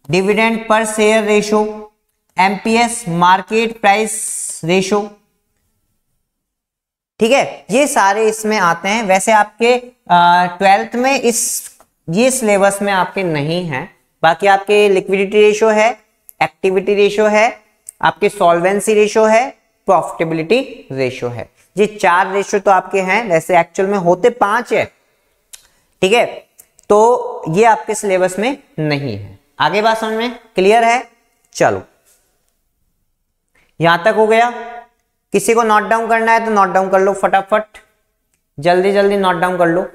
dividend per share ratio, MPS market price ratio, ठीक है, ये सारे इसमें आते हैं। वैसे आपके 12th में ये सिलेबस में आपके नहीं है, बाकी आपके लिक्विडिटी रेशो है, एक्टिविटी रेशो है, आपके सॉल्वेंसी रेशो है, प्रॉफिटेबिलिटी रेशो है। ये 4 रेशो तो आपके हैं, वैसे एक्चुअल में होते 5 है, ठीक है, तो ये आपके सिलेबस में नहीं है। आगे बात समझ में क्लियर है? चलो, यहां तक हो गया। किसी को नोट डाउन करना है तो नोट डाउन कर लो फटाफट, जल्दी जल्दी नोट डाउन कर लो।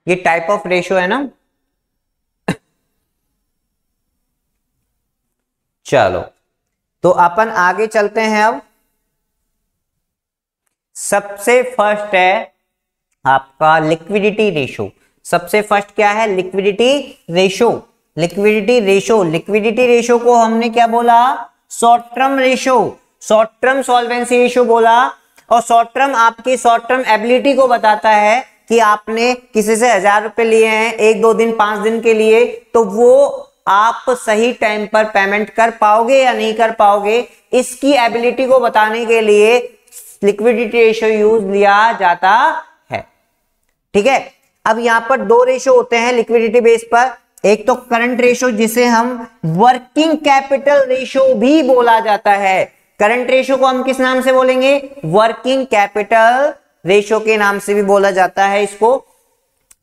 ये टाइप ऑफ रेशियो है ना। चलो, तो अपन आगे चलते हैं। अब सबसे फर्स्ट है आपका लिक्विडिटी रेशो। सबसे फर्स्ट क्या है? Liquidity ratio. Liquidity ratio, liquidity ratio को हमने क्या बोला? Short term ratio, short term solvency ratio बोला। और शॉर्ट टर्म आपकी शॉर्ट टर्म एबिलिटी को बताता है कि आपने किसी से 1000 रुपए लिए हैं 1-2 दिन 5 दिन के लिए, तो वो आप सही टाइम पर पेमेंट कर पाओगे या नहीं कर पाओगे, इसकी एबिलिटी को बताने के लिए लिक्विडिटी रेशो यूज लिया जाता है, ठीक है। अब यहां पर 2 रेशो होते हैं लिक्विडिटी बेस पर, एक तो करंट रेशो जिसे हम वर्किंग कैपिटल रेशो भी बोला जाता है। करंट रेशो को हम किस नाम से बोलेंगे? वर्किंग कैपिटल रेशो के नाम से भी बोला जाता है इसको।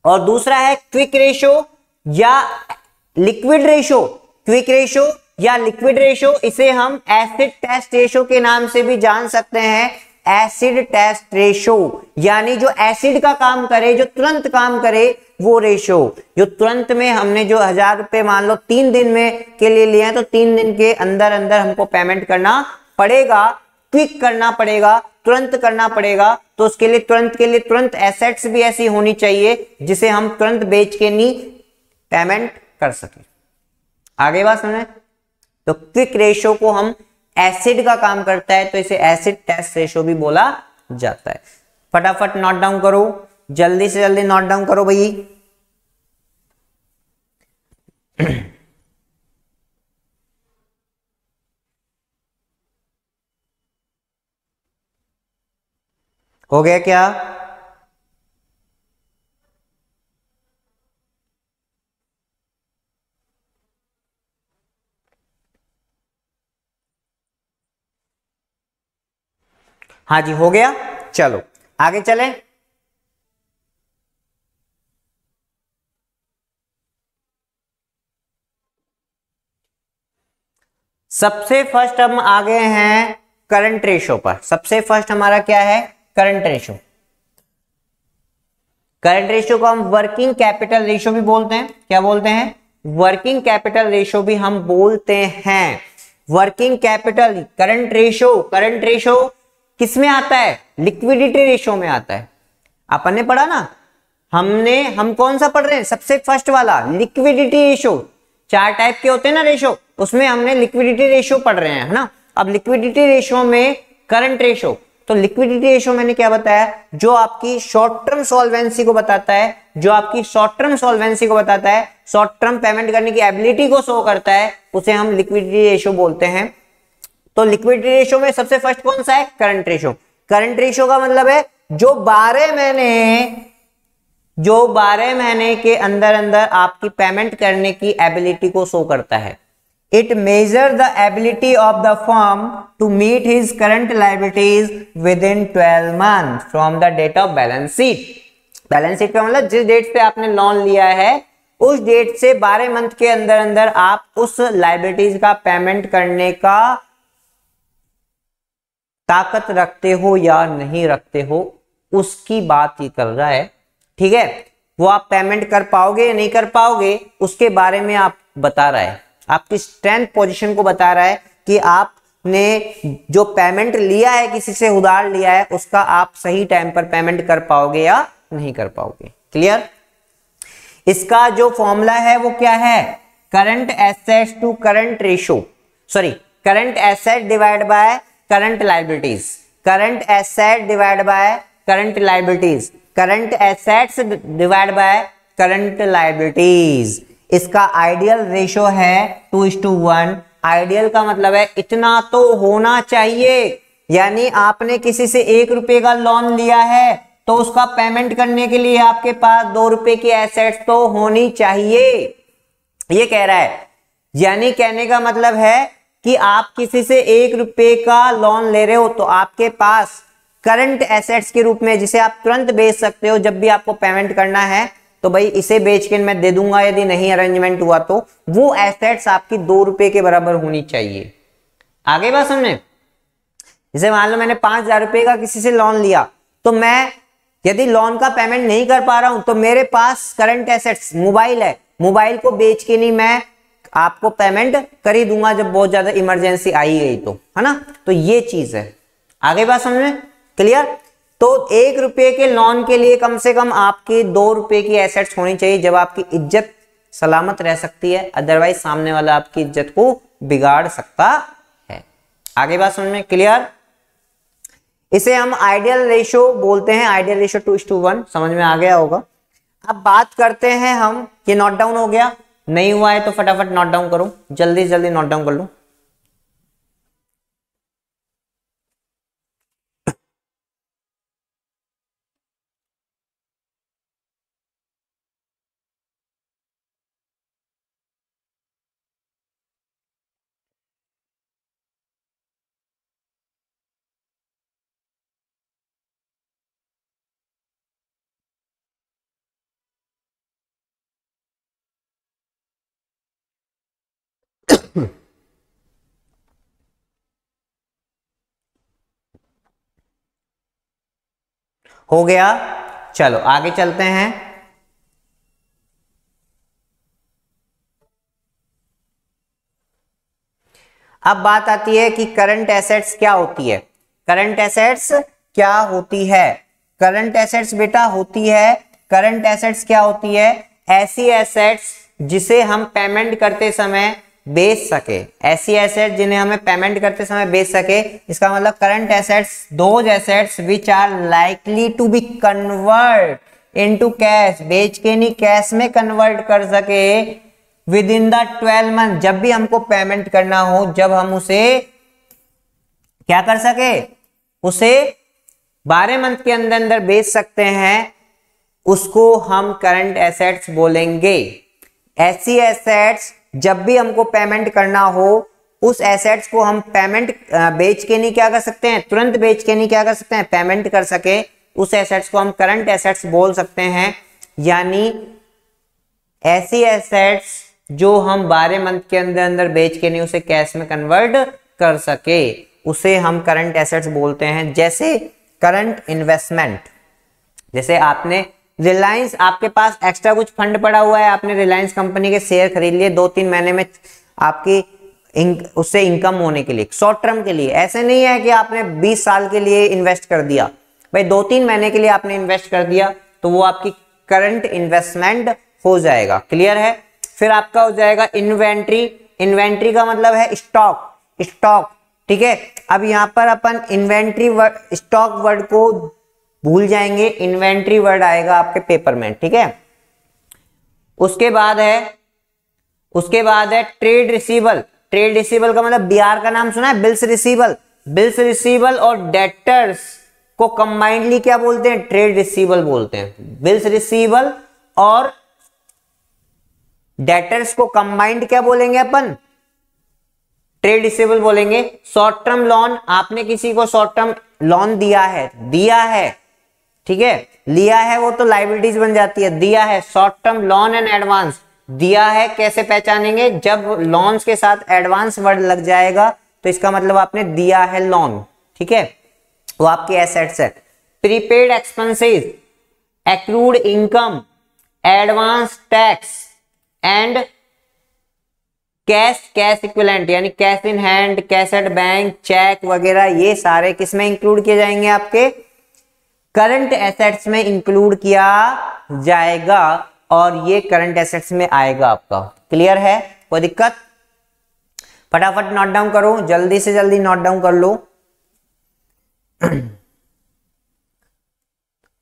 और दूसरा है क्विक रेशो या लिक्विड रेशो। क्विक रेशो या लिक्विड रेशो, इसे हम एसिड टेस्ट रेशो के नाम से भी जान सकते हैं। एसिड टेस्ट रेशो यानी जो एसिड का काम करे, जो तुरंत काम करे, वो रेशो। जो तुरंत में हमने जो 1000 रुपए मान लो 3 दिन में के लिए लिए हैं, तो 3 दिन के अंदर अंदर हमको पेमेंट करना पड़ेगा, क्विक करना पड़ेगा, तुरंत करना पड़ेगा। तो उसके लिए तुरंत एसेट्स भी ऐसी होनी चाहिए जिसे हम तुरंत बेच के नहीं पेमेंट कर सके। आगे बात समझे? तो क्विक रेशो को हम एसिड का काम करता है, तो इसे एसिड टेस्ट रेशो भी बोला जाता है। फटाफट नोट डाउन करो, जल्दी से जल्दी नोट डाउन करो भाई। हो गया क्या? हाँ जी, हो गया। चलो आगे चले। सबसे फर्स्ट हम आ गए हैं करंट रेशो पर। सबसे फर्स्ट हमारा क्या है? Current ratio. करंट रेशो को हम वर्किंग कैपिटल रेशो भी बोलते हैं। क्या बोलते हैं? वर्किंग कैपिटल रेशो भी हम बोलते हैं। Working capital current ratio, current ratio किस में आता है? लिक्विडिटी रेशो में आता है। अपन ने पढ़ा ना, हम कौन सा पढ़ रहे हैं? सबसे फर्स्ट वाला लिक्विडिटी रेशो। 4 टाइप के होते हैं ना रेशो, उसमें हमने लिक्विडिटी रेशो पढ़ रहे हैं, है ना। अब लिक्विडिटी रेशो में करंट रेशो, तो लिक्विडिटी रेशो मैंने क्या बताया? जो आपकी शॉर्ट टर्म सॉल्वेंसी को बताता है, जो आपकी शॉर्ट टर्म सॉल्वेंसी को बताता है, शॉर्ट टर्म पेमेंट करने की एबिलिटी को शो करता है, उसे हम लिक्विडिटी रेशो बोलते हैं। तो लिक्विडिटी रेशियो में सबसे फर्स्ट कौन सा है? Current ratio. करंट रेशियो का मतलब है जो 12 महीने के अंदर अंदर आपकी पेमेंट करने की एबिलिटी को शो करता है। It measure the ability of the firm to meet his current liabilities within 12 month from the date of balance sheet. Balance sheet का मतलब जिस डेट पे आपने लोन लिया है उस डेट से 12 मंथ के अंदर अंदर आप उस लायबिलिटीज का पेमेंट करने का ताकत रखते हो या नहीं रखते हो, उसकी बात ये कर रहा है। ठीक है, वो आप पेमेंट कर पाओगे या नहीं कर पाओगे उसके बारे में आप बता रहा है, आपकी स्ट्रेंथ पोजीशन को बता रहा है कि आपने जो पेमेंट लिया है, किसी से उधार लिया है, उसका आप सही टाइम पर पेमेंट कर पाओगे या नहीं कर पाओगे। क्लियर? इसका जो फॉर्मूला है वो क्या है? Current assets to current ratio, sorry current asset divide by current liabilities, current asset divide by current liabilities, current assets divide by current liabilities. इसका आइडियल रेशियो है 2:1। आइडियल का मतलब है इतना तो होना चाहिए, यानी आपने किसी से 1 रुपए का लोन लिया है तो उसका पेमेंट करने के लिए आपके पास 2 रुपए की एसेट्स तो होनी चाहिए, ये कह रहा है। यानी कहने का मतलब है कि आप किसी से 1 रुपए का लोन ले रहे हो तो आपके पास करंट एसेट्स के रूप में, जिसे आप तुरंत बेच सकते हो जब भी आपको पेमेंट करना है, तो भाई इसे बेच के मैं दे दूंगा यदि नहीं अरेंजमेंट हुआ तो, वो एसेट्स आपकी 2 रुपए के बराबर होनी चाहिए। आगे बात समझे? जैसे मान लो मैंने 5,000 रुपए का किसी से लोन लिया, तो मैं यदि लोन का पेमेंट नहीं कर पा रहा हूं तो मेरे पास करंट एसेट्स मोबाइल है, मोबाइल को बेच के नहीं मैं आपको पेमेंट कर ही दूंगा जब बहुत ज्यादा इमरजेंसी आई गई तो, है ना? तो ये चीज है। आगे बात समझ में? क्लियर? तो 1 रुपए के लोन के लिए कम से कम आपकी 2 रुपए की एसेट्स होनी चाहिए, जब आपकी इज्जत सलामत रह सकती है, अदरवाइज सामने वाला आपकी इज्जत को बिगाड़ सकता है। आगे बात समझ में? क्लियर? इसे हम आइडियल रेशियो बोलते हैं, आइडियल रेशियो 2:1। समझ में आ गया होगा। अब बात करते हैं हम, ये नोट डाउन हो गया? नहीं हुआ है तो फटाफट नोट डाउन करो, जल्दी जल्दी नोट डाउन कर लो। हो गया? चलो आगे चलते हैं। अब बात आती है कि करंट एसेट्स क्या होती है। करंट एसेट्स क्या होती है? करंट एसेट्स बेटा होती है, करंट एसेट्स क्या होती है? ऐसी एसेट्स जिसे हम पेमेंट करते समय बेच सके, ऐसी एसेट जिन्हें हमें पेमेंट करते समय बेच सके। इसका मतलब current assets those assets which are likely to be convert into cash, बेच के नहीं कैश में कन्वर्ट कर सके विद इन द 12 मंथ। जब भी हमको पेमेंट करना हो, जब हम उसे क्या कर सके, उसे 12 मंथ के अंदर अंदर बेच सकते हैं, उसको हम करंट एसेट्स बोलेंगे। ऐसी एसेट्स जब भी हमको पेमेंट करना हो, उस एसेट्स को हम पेमेंट बेच के नहीं क्या कर सकते हैं, तुरंत बेच के नहीं क्या कर सकते हैं, पेमेंट कर सके, उस एसेट्स को हम करंट एसेट्स बोल सकते हैं। यानी ऐसी एसेट्स जो हम 12 मंथ के अंदर अंदर बेच के नहीं उसे कैश में कन्वर्ट कर सके, उसे हम करंट एसेट्स बोलते हैं। जैसे करंट इन्वेस्टमेंट, जैसे आपने रिलायंस, आपके पास एक्स्ट्रा कुछ फंड पड़ा हुआ है, आपने रिलायंस कंपनी के शेयर खरीद लिए 2-3 महीने में आपकी उससे इनकम होने के लिए, शॉर्ट टर्म के लिए। ऐसे नहीं है कि आपने 20 साल के लिए इन्वेस्ट कर दिया, भाई 2-3 महीने के लिए आपने इन्वेस्ट कर दिया, तो वो आपकी करंट इन्वेस्टमेंट हो जाएगा। क्लियर है? फिर आपका हो जाएगा इन्वेंट्री। इन्वेंट्री का मतलब है स्टॉक, स्टॉक। ठीक है, अब यहां पर अपन इन्वेंट्री वर्ड, स्टॉक वर्ड को भूल जाएंगे, इन्वेंट्री वर्ड आएगा आपके पेपर में। ठीक है, उसके बाद है ट्रेड रिसीवेबल। ट्रेड रिसीवेबल का मतलब बीआर का नाम सुना है, बिल्स रिसीवेबल। बिल्स रिसीवेबल और डेटर्स को कंबाइंडली क्या बोलते हैं, ट्रेड रिसीवेबल बोलते हैं। बिल्स रिसीवेबल और डेटर्स को कंबाइंड क्या बोलेंगे अपन, ट्रेड रिसीवेबल बोलेंगे। शॉर्ट टर्म लोन, आपने किसी को शॉर्ट टर्म लोन दिया है, ठीक है, लिया है वो तो लायबिलिटीज बन जाती है, दिया है। Short term loan and advance, दिया है कैसे पहचानेंगे, जब लोन्स के साथ एडवांस वर्ड लग जाएगा तो इसका मतलब आपने दिया है लोन, ठीक है, वो आपके एसेट्स है। Prepaid expenses, accrued income, advance tax and cash equivalent यानी cash in hand, cash at bank, cheque वगैरह, ये सारे किसमें इंक्लूड किए जाएंगे, आपके करंट एसेट्स में इंक्लूड किया जाएगा और ये करंट एसेट्स में आएगा आपका। क्लियर है, कोई दिक्कत? फटाफट नोट डाउन करो, जल्दी से जल्दी नोट डाउन कर लो।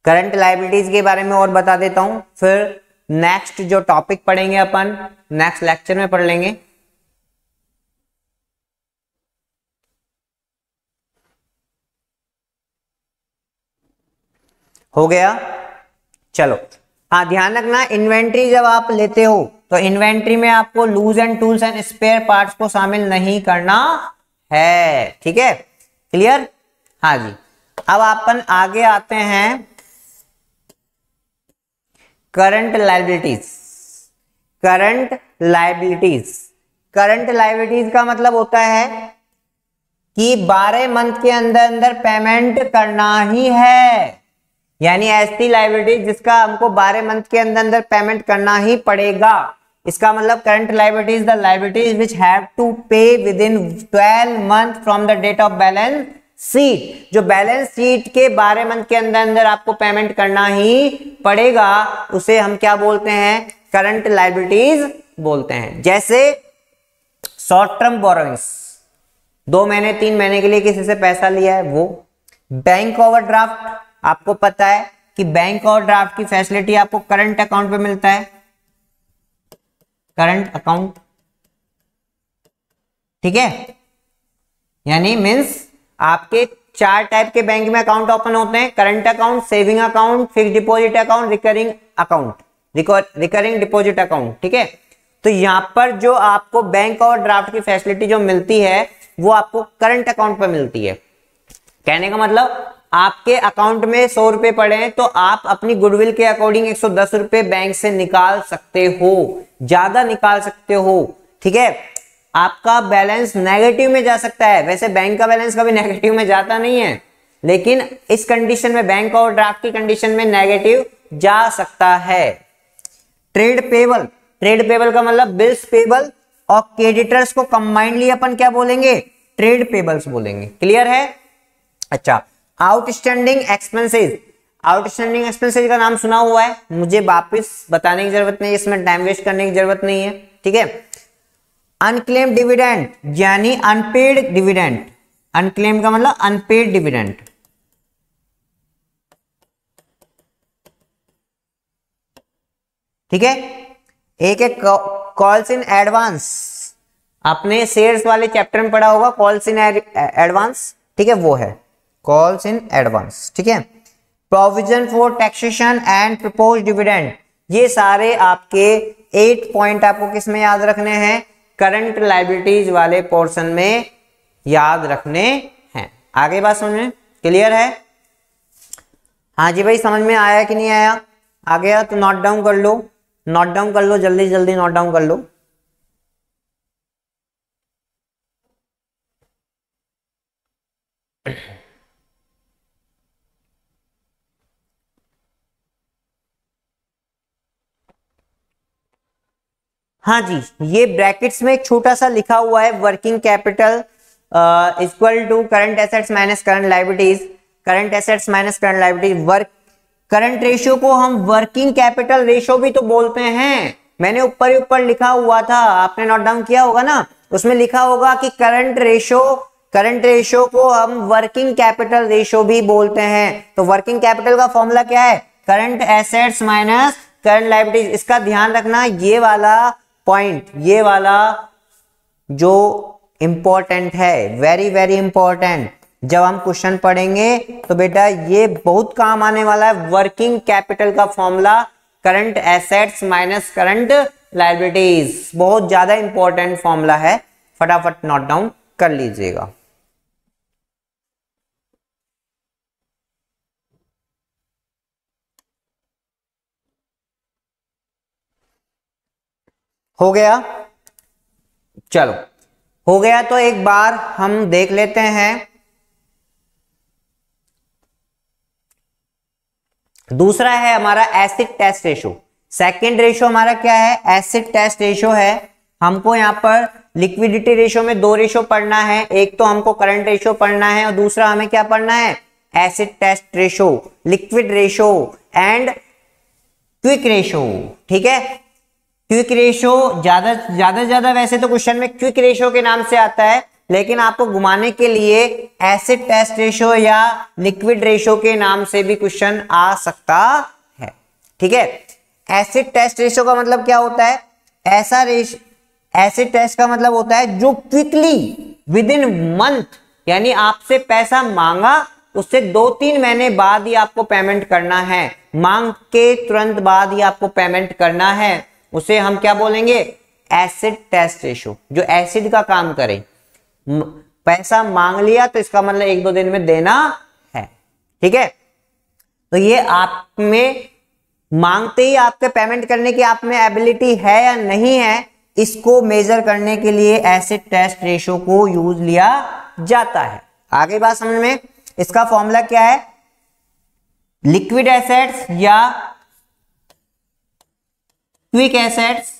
करंट लायबिलिटीज के बारे में और बता देता हूं, फिर नेक्स्ट जो टॉपिक पढ़ेंगे अपन नेक्स्ट लेक्चर में पढ़ लेंगे। हो गया, चलो। हाँ, ध्यान रखना, इन्वेंट्री जब आप लेते हो तो इन्वेंट्री में आपको loose and tools and spare parts को शामिल नहीं करना है, ठीक है, क्लियर? हाँ जी। अब अपन आगे आते हैं current liabilities. Current liabilities, current liabilities का मतलब होता है कि 12 मंथ के अंदर अंदर पेमेंट करना ही है, यानी ऐसी लायबिलिटी जिसका हमको 12 मंथ के अंदर अंदर पेमेंट करना ही पड़ेगा। इसका मतलब current liabilities the liabilities which have to pay within 12 month from the date of balance sheet. जो बैलेंस शीट के 12 मंथ के अंदर अंदर आपको पेमेंट करना ही पड़ेगा, उसे हम क्या बोलते हैं, करंट लायबिलिटीज बोलते हैं। जैसे शॉर्ट टर्म बोरोइंग्स, 2 महीने 3 महीने के लिए किसी से पैसा लिया है वो। बैंक ओवरड्राफ्ट, आपको पता है कि बैंक ओवरड्राफ्ट की फैसिलिटी आपको करंट अकाउंट पे मिलता है, करंट अकाउंट, ठीक है, यानी मींस आपके 4 टाइप के बैंक में अकाउंट ओपन होते हैं, current account, saving account, fixed deposit account, recurring account, recurring deposit account, ठीक है। तो यहां पर जो आपको बैंक ओवरड्राफ्ट की फैसिलिटी जो मिलती है वो आपको करंट अकाउंट पर मिलती है। कहने का मतलब आपके अकाउंट में 100 रुपए पड़े हैं तो आप अपनी गुडविल के अकॉर्डिंग 110 रुपए बैंक से निकाल सकते हो, ज्यादा निकाल सकते हो, ठीक है। आपका बैलेंस नेगेटिव में जा सकता है, वैसे बैंक का बैलेंस कभी नेगेटिव में जाता नहीं है, लेकिन इस कंडीशन में बैंक ओवरड्राफ्ट की कंडीशन में नेगेटिव जा सकता है। ट्रेड पेबल, ट्रेड पेबल का मतलब बिल्स पेबल और क्रेडिटर्स को कंबाइंडली अपन क्या बोलेंगे, ट्रेड पेबल्स बोलेंगे। क्लियर है? अच्छा, आउटस्टैंडिंग एक्सपेंसेस, आउटस्टैंडिंग एक्सपेंसेस का नाम सुना हुआ है, मुझे वापस बताने की जरूरत नहीं, इसमें टाइम वेस्ट करने की जरूरत नहीं है, ठीक है। अनक्लेम्ड डिविडेंड यानी अनपेड डिविडेंड, अनक्लेम्ड का मतलब अनपेड डिविडेंड, ठीक है। एक एक कॉल्स इन एडवांस, आपने शेयर्स वाले चैप्टर में पढ़ा होगा, कॉल्स इन एडवांस, ठीक है, वो है कॉल्स इन एडवांस, ठीक है। Provision for taxation and proposed dividend, ये सारे आपके 8 पॉइंट आपको किस में याद रखने हैं, करंट लायबिलिटीज वाले पोर्शन में याद रखने हैं। आगे बात समझ में क्लियर है? हाँ जी भाई, समझ में आया कि नहीं आया? आ गया तो नोट डाउन कर लो, नोट डाउन कर लो, जल्दी जल्दी नोट डाउन कर लो। हाँ जी, ये ब्रैकेट्स में एक छोटा सा लिखा हुआ है, working capital equal to current assets minus current liabilities, current assets minus current liabilities. Work current ratio को हम वर्किंग कैपिटल रेशियो भी तो बोलते हैं, मैंने ऊपर ही ऊपर लिखा हुआ था, आपने नोट डाउन किया होगा ना, उसमें लिखा होगा कि करंट रेशियो को हम वर्किंग कैपिटल रेशियो भी बोलते हैं। तो वर्किंग कैपिटल का फॉर्मूला क्या है, current assets minus current liabilities. इसका ध्यान रखना, ये वाला पॉइंट, ये वाला जो इंपॉर्टेंट है, वेरी वेरी इंपॉर्टेंट। जब हम क्वेश्चन पढ़ेंगे तो बेटा ये बहुत काम आने वाला है। वर्किंग कैपिटल का formula current assets minus current liabilities, बहुत ज्यादा इंपॉर्टेंट फॉर्मूला है, फटाफट नोट डाउन कर लीजिएगा। हो गया, चलो हो गया तो एक बार हम देख लेते हैं दूसरा है हमारा acid test ratio. Second ratio हमारा क्या है, एसिड टेस्ट रेशो है। हमको यहां पर लिक्विडिटी रेशो में दो रेशो पढ़ना है, एक तो हमको करंट रेशो पढ़ना है और दूसरा हमें क्या पढ़ना है, acid test ratio, liquid ratio and quick ratio. ठीक है, क्विक रेशो ज्यादा वैसे तो क्वेश्चन में क्विक रेशो के नाम से आता है, लेकिन आपको घुमाने के लिए एसिड टेस्ट रेशो या लिक्विड रेशो के नाम से भी क्वेश्चन आ सकता है। ठीक है, एसिड टेस्ट रेशो का मतलब क्या होता है, ऐसा रेशो, एसिड टेस्ट का मतलब होता है जो क्विकली विद इन मंथ, यानी आपसे पैसा मांगा उससे 2-3 महीने बाद ही आपको पेमेंट करना है, मांग के तुरंत बाद ही आपको पेमेंट करना है, उसे हम क्या बोलेंगे, एसिड टेस्ट रेशो। जो एसिड का काम करे, पैसा मांग लिया तो इसका मतलब 1-2 दिन में देना है। ठीक है, तो ये आप में मांगते ही आपके पेमेंट करने की आप में एबिलिटी है या नहीं है, इसको मेजर करने के लिए एसिड टेस्ट रेशो को यूज लिया जाता है। आगे बात समझ में, इसका फॉर्मूला क्या है, लिक्विड एसेट्स या quick assets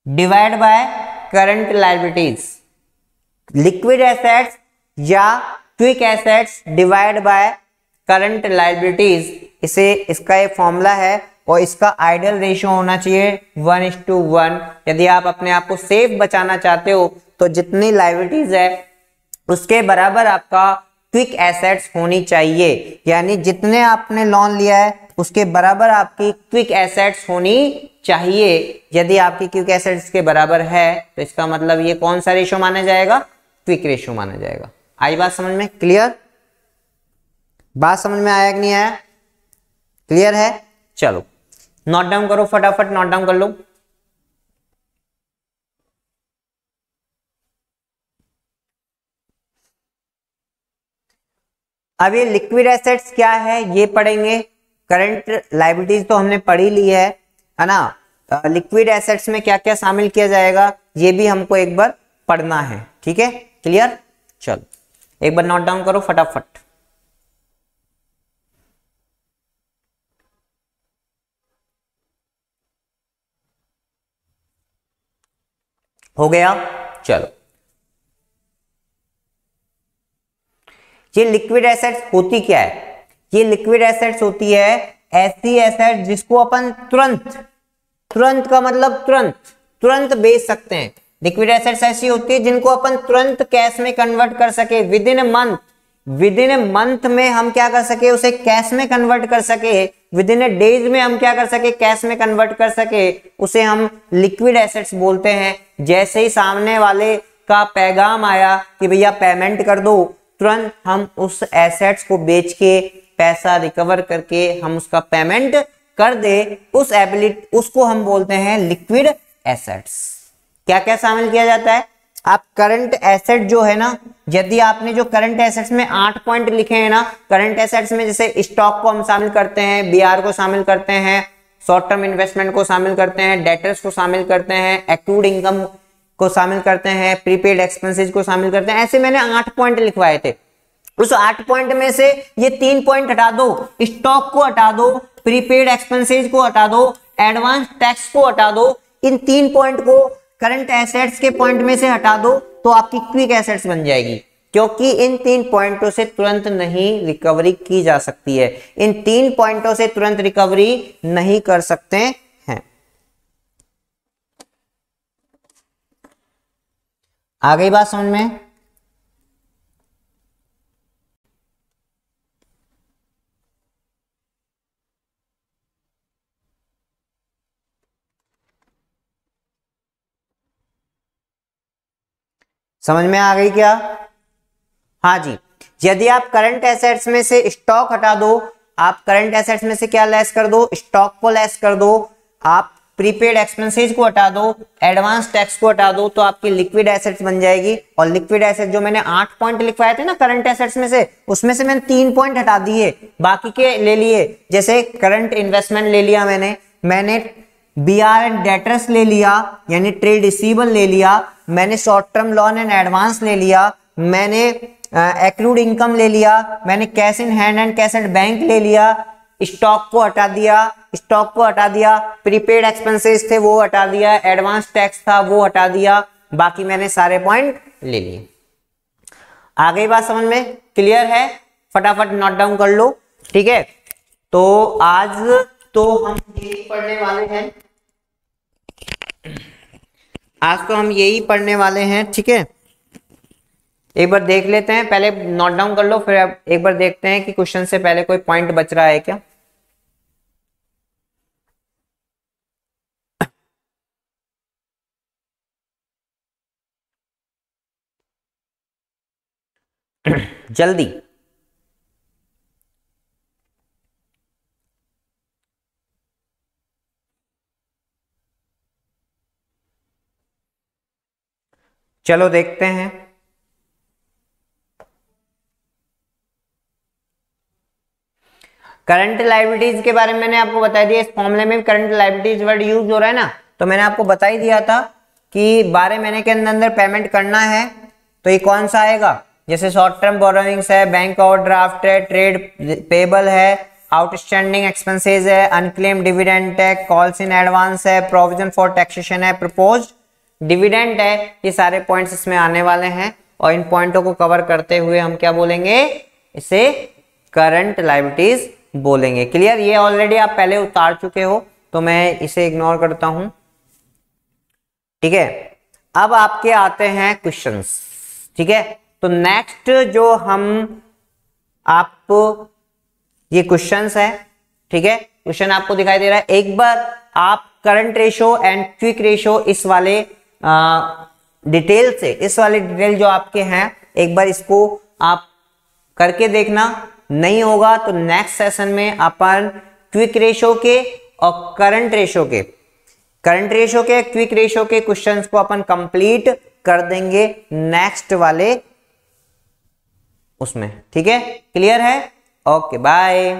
divide by current liabilities. Liquid assets या quick assets divide by current liabilities, इसे इसका एक फॉर्मूला है और इसका आइडियल रेशियो होना चाहिए 1:1। यदि आप अपने आप को सेफ बचाना चाहते हो तो जितनी लायबिलिटीज है उसके बराबर आपका क्विक एसेट्स होनी चाहिए, यानी जितने आपने लोन लिया है उसके बराबर आपकी क्विक एसेट्स होनी चाहिए। यदि आपकी क्विक एसेट्स के बराबर है तो इसका मतलब ये कौन सा रेशियो माना जाएगा, क्विक रेशियो माना जाएगा। आई बात समझ में, क्लियर, बात समझ में आया कि नहीं आया, क्लियर है। चलो नोट डाउन करो, फटाफट नोट डाउन कर लो। अब ये लिक्विड एसेट्स क्या है ये पढ़ेंगे, करंट लायबिलिटीज तो हमने पढ़ी ली है ना, लिक्विड एसेट्स में क्या क्या शामिल किया जाएगा ये भी हमको एक बार पढ़ना है। ठीक है, क्लियर, चलो एक बार नोट डाउन करो फटाफट। हो गया, चलो ये लिक्विड एसेट्स होती क्या है, ये लिक्विड एसेट्स होती है ऐसी एसेट जिसको अपन तुरंत का मतलब तुरंत बेच सकते हैं। लिक्विड एसेट्स ऐसी होती है जिनको अपन तुरंत कैश में कन्वर्ट कर सके, विद इन ए मंथ में हम क्या कर सके, उसे कैश में कन्वर्ट कर सके, विद इन ए डेज में हम क्या कर सके, कैश में कन्वर्ट कर सके, उसे हम लिक्विड एसेट्स बोलते हैं। जैसे ही सामने वाले का पैगाम आया कि भैया पेमेंट कर दो, तुरंत हम उस एसेट्स को बेच के पैसा रिकवर करके हम उसका पेमेंट कर दे, उस एबिलिटी उसको हम बोलते हैं लिक्विड एसेट्स। क्या क्या शामिल किया जाता है, आप करंट एसेट जो है ना, यदि आपने जो करंट एसेट्स में 8 पॉइंट लिखे हैं ना, करंट एसेट्स में जैसे स्टॉक को हम शामिल करते हैं, बीआर को शामिल करते हैं, शॉर्ट टर्म इन्वेस्टमेंट को शामिल करते हैं, डेटर्स को शामिल करते हैं, एक्रूड इनकम को शामिल करते हैं, प्रीपेड एक्सपेंसेस को शामिल करते हैं। ऐसे मैंने 8 पॉइंट लिखवाए थे। उस 8 पॉइंट में से ये 3 पॉइंट हटा दो, स्टॉक को हटा दो, प्रीपेड एक्सपेंसेस को हटा दो, एडवांस टैक्स को हटा दो। इन 3 पॉइंट को करंट एसेट्स के पॉइंट में से हटा दो तो आपकी क्विक एसेट्स बन जाएगी, क्योंकि इन 3 पॉइंटों से तुरंत नहीं रिकवरी की जा सकती है। इन 3 पॉइंटों से तुरंत रिकवरी नहीं कर सकते हैं। आ गई बात समझ में। समझ में आ गई क्या? हाँ जी, यदि आप करंट एसेट्स में से स्टॉक हटा दो, आप करंट एसेट्स में से क्या लेस कर दो, स्टॉक को लेस कर दो, आप प्रीपेड एक्सपेंसेस को हटा दो, एडवांस टैक्स को हटा दो, तो आपकी लिक्विड एसेट्स बन जाएगी। और लिक्विड एसेट जो मैंने 8 पॉइंट लिखवाए थे ना करंट एसेट्स में से, उसमें से मैंने 3 पॉइंट हटा दिए, बाकी के ले लिए। जैसे करंट इन्वेस्टमेंट ले लिया मैंने बीआर एंड डेटर्स ले लिया, यानी ट्रेड रिसीवेबल ले लिया, मैंने short term loan and advance ले लिया, मैंने एक्रूड इनकम ले लिया, मैंने cash in hand and cash at bank ले लिया, स्टॉक को हटा दिया, प्रीपेड एक्सपेंसेस थे वो हटा दिया, एडवांस टैक्स था वो हटा दिया, बाकी मैंने सारे पॉइंट ले लिए। आ गई बात समझ में? क्लियर है? फटाफट नोट डाउन कर लो, ठीक है। तो आज तो हम यही पढ़ने वाले हैं, ठीक है। एक बार देख लेते हैं, पहले नोट डाउन कर लो, फिर एक बार देखते हैं कि क्वेश्चन से पहले कोई पॉइंट बच रहा है क्या। जल्दी चलो देखते हैं। करंट लायबिलिटीज के बारे में मैंने आपको बता दिया, इस फॉर्मूले में करंट लायबिलिटीज वर्ड यूज हो रहा है ना, तो मैंने आपको बता ही दिया था कि 12 महीने के अंदर पेमेंट करना है। तो ये कौन सा आएगा? जैसे शॉर्ट टर्म बोरोइंग्स है, बैंक ओवरड्राफ्ट है, ट्रेड पेबल है, आउटस्टैंडिंग एक्सपेंसेस है, अनक्लेम डिविडेंड है, कॉल्स इन एडवांस है, प्रोविजन फॉर टैक्सेशन है, प्रपोज्ड डिविडेंड है। ये सारे पॉइंट्स इसमें आने वाले हैं, और इन पॉइंटों को कवर करते हुए हम क्या बोलेंगे? इसे करंट लायबिलिटीज बोलेंगे। क्लियर? ये ऑलरेडी आप पहले उतार चुके हो, तो मैं इसे इग्नोर करता हूं, ठीक है। अब आपके आते हैं क्वेश्चंस, ठीक है। तो नेक्स्ट जो हम आपको ये क्वेश्चंस है, ठीक है, क्वेश्चन आपको दिखाई दे रहा है। एक बार आप current ratio and quick ratio इस वाले डिटेल से, इस वाले डिटेल जो आपके हैं, एक बार इसको आप करके देखना। नहीं होगा तो नेक्स्ट सेशन में अपन क्विक रेशो के और करंट रेशो के, क्विक रेशो के क्वेश्चंस को अपन कंप्लीट कर देंगे नेक्स्ट वाले उसमें, ठीक है। क्लियर है? Okay bye.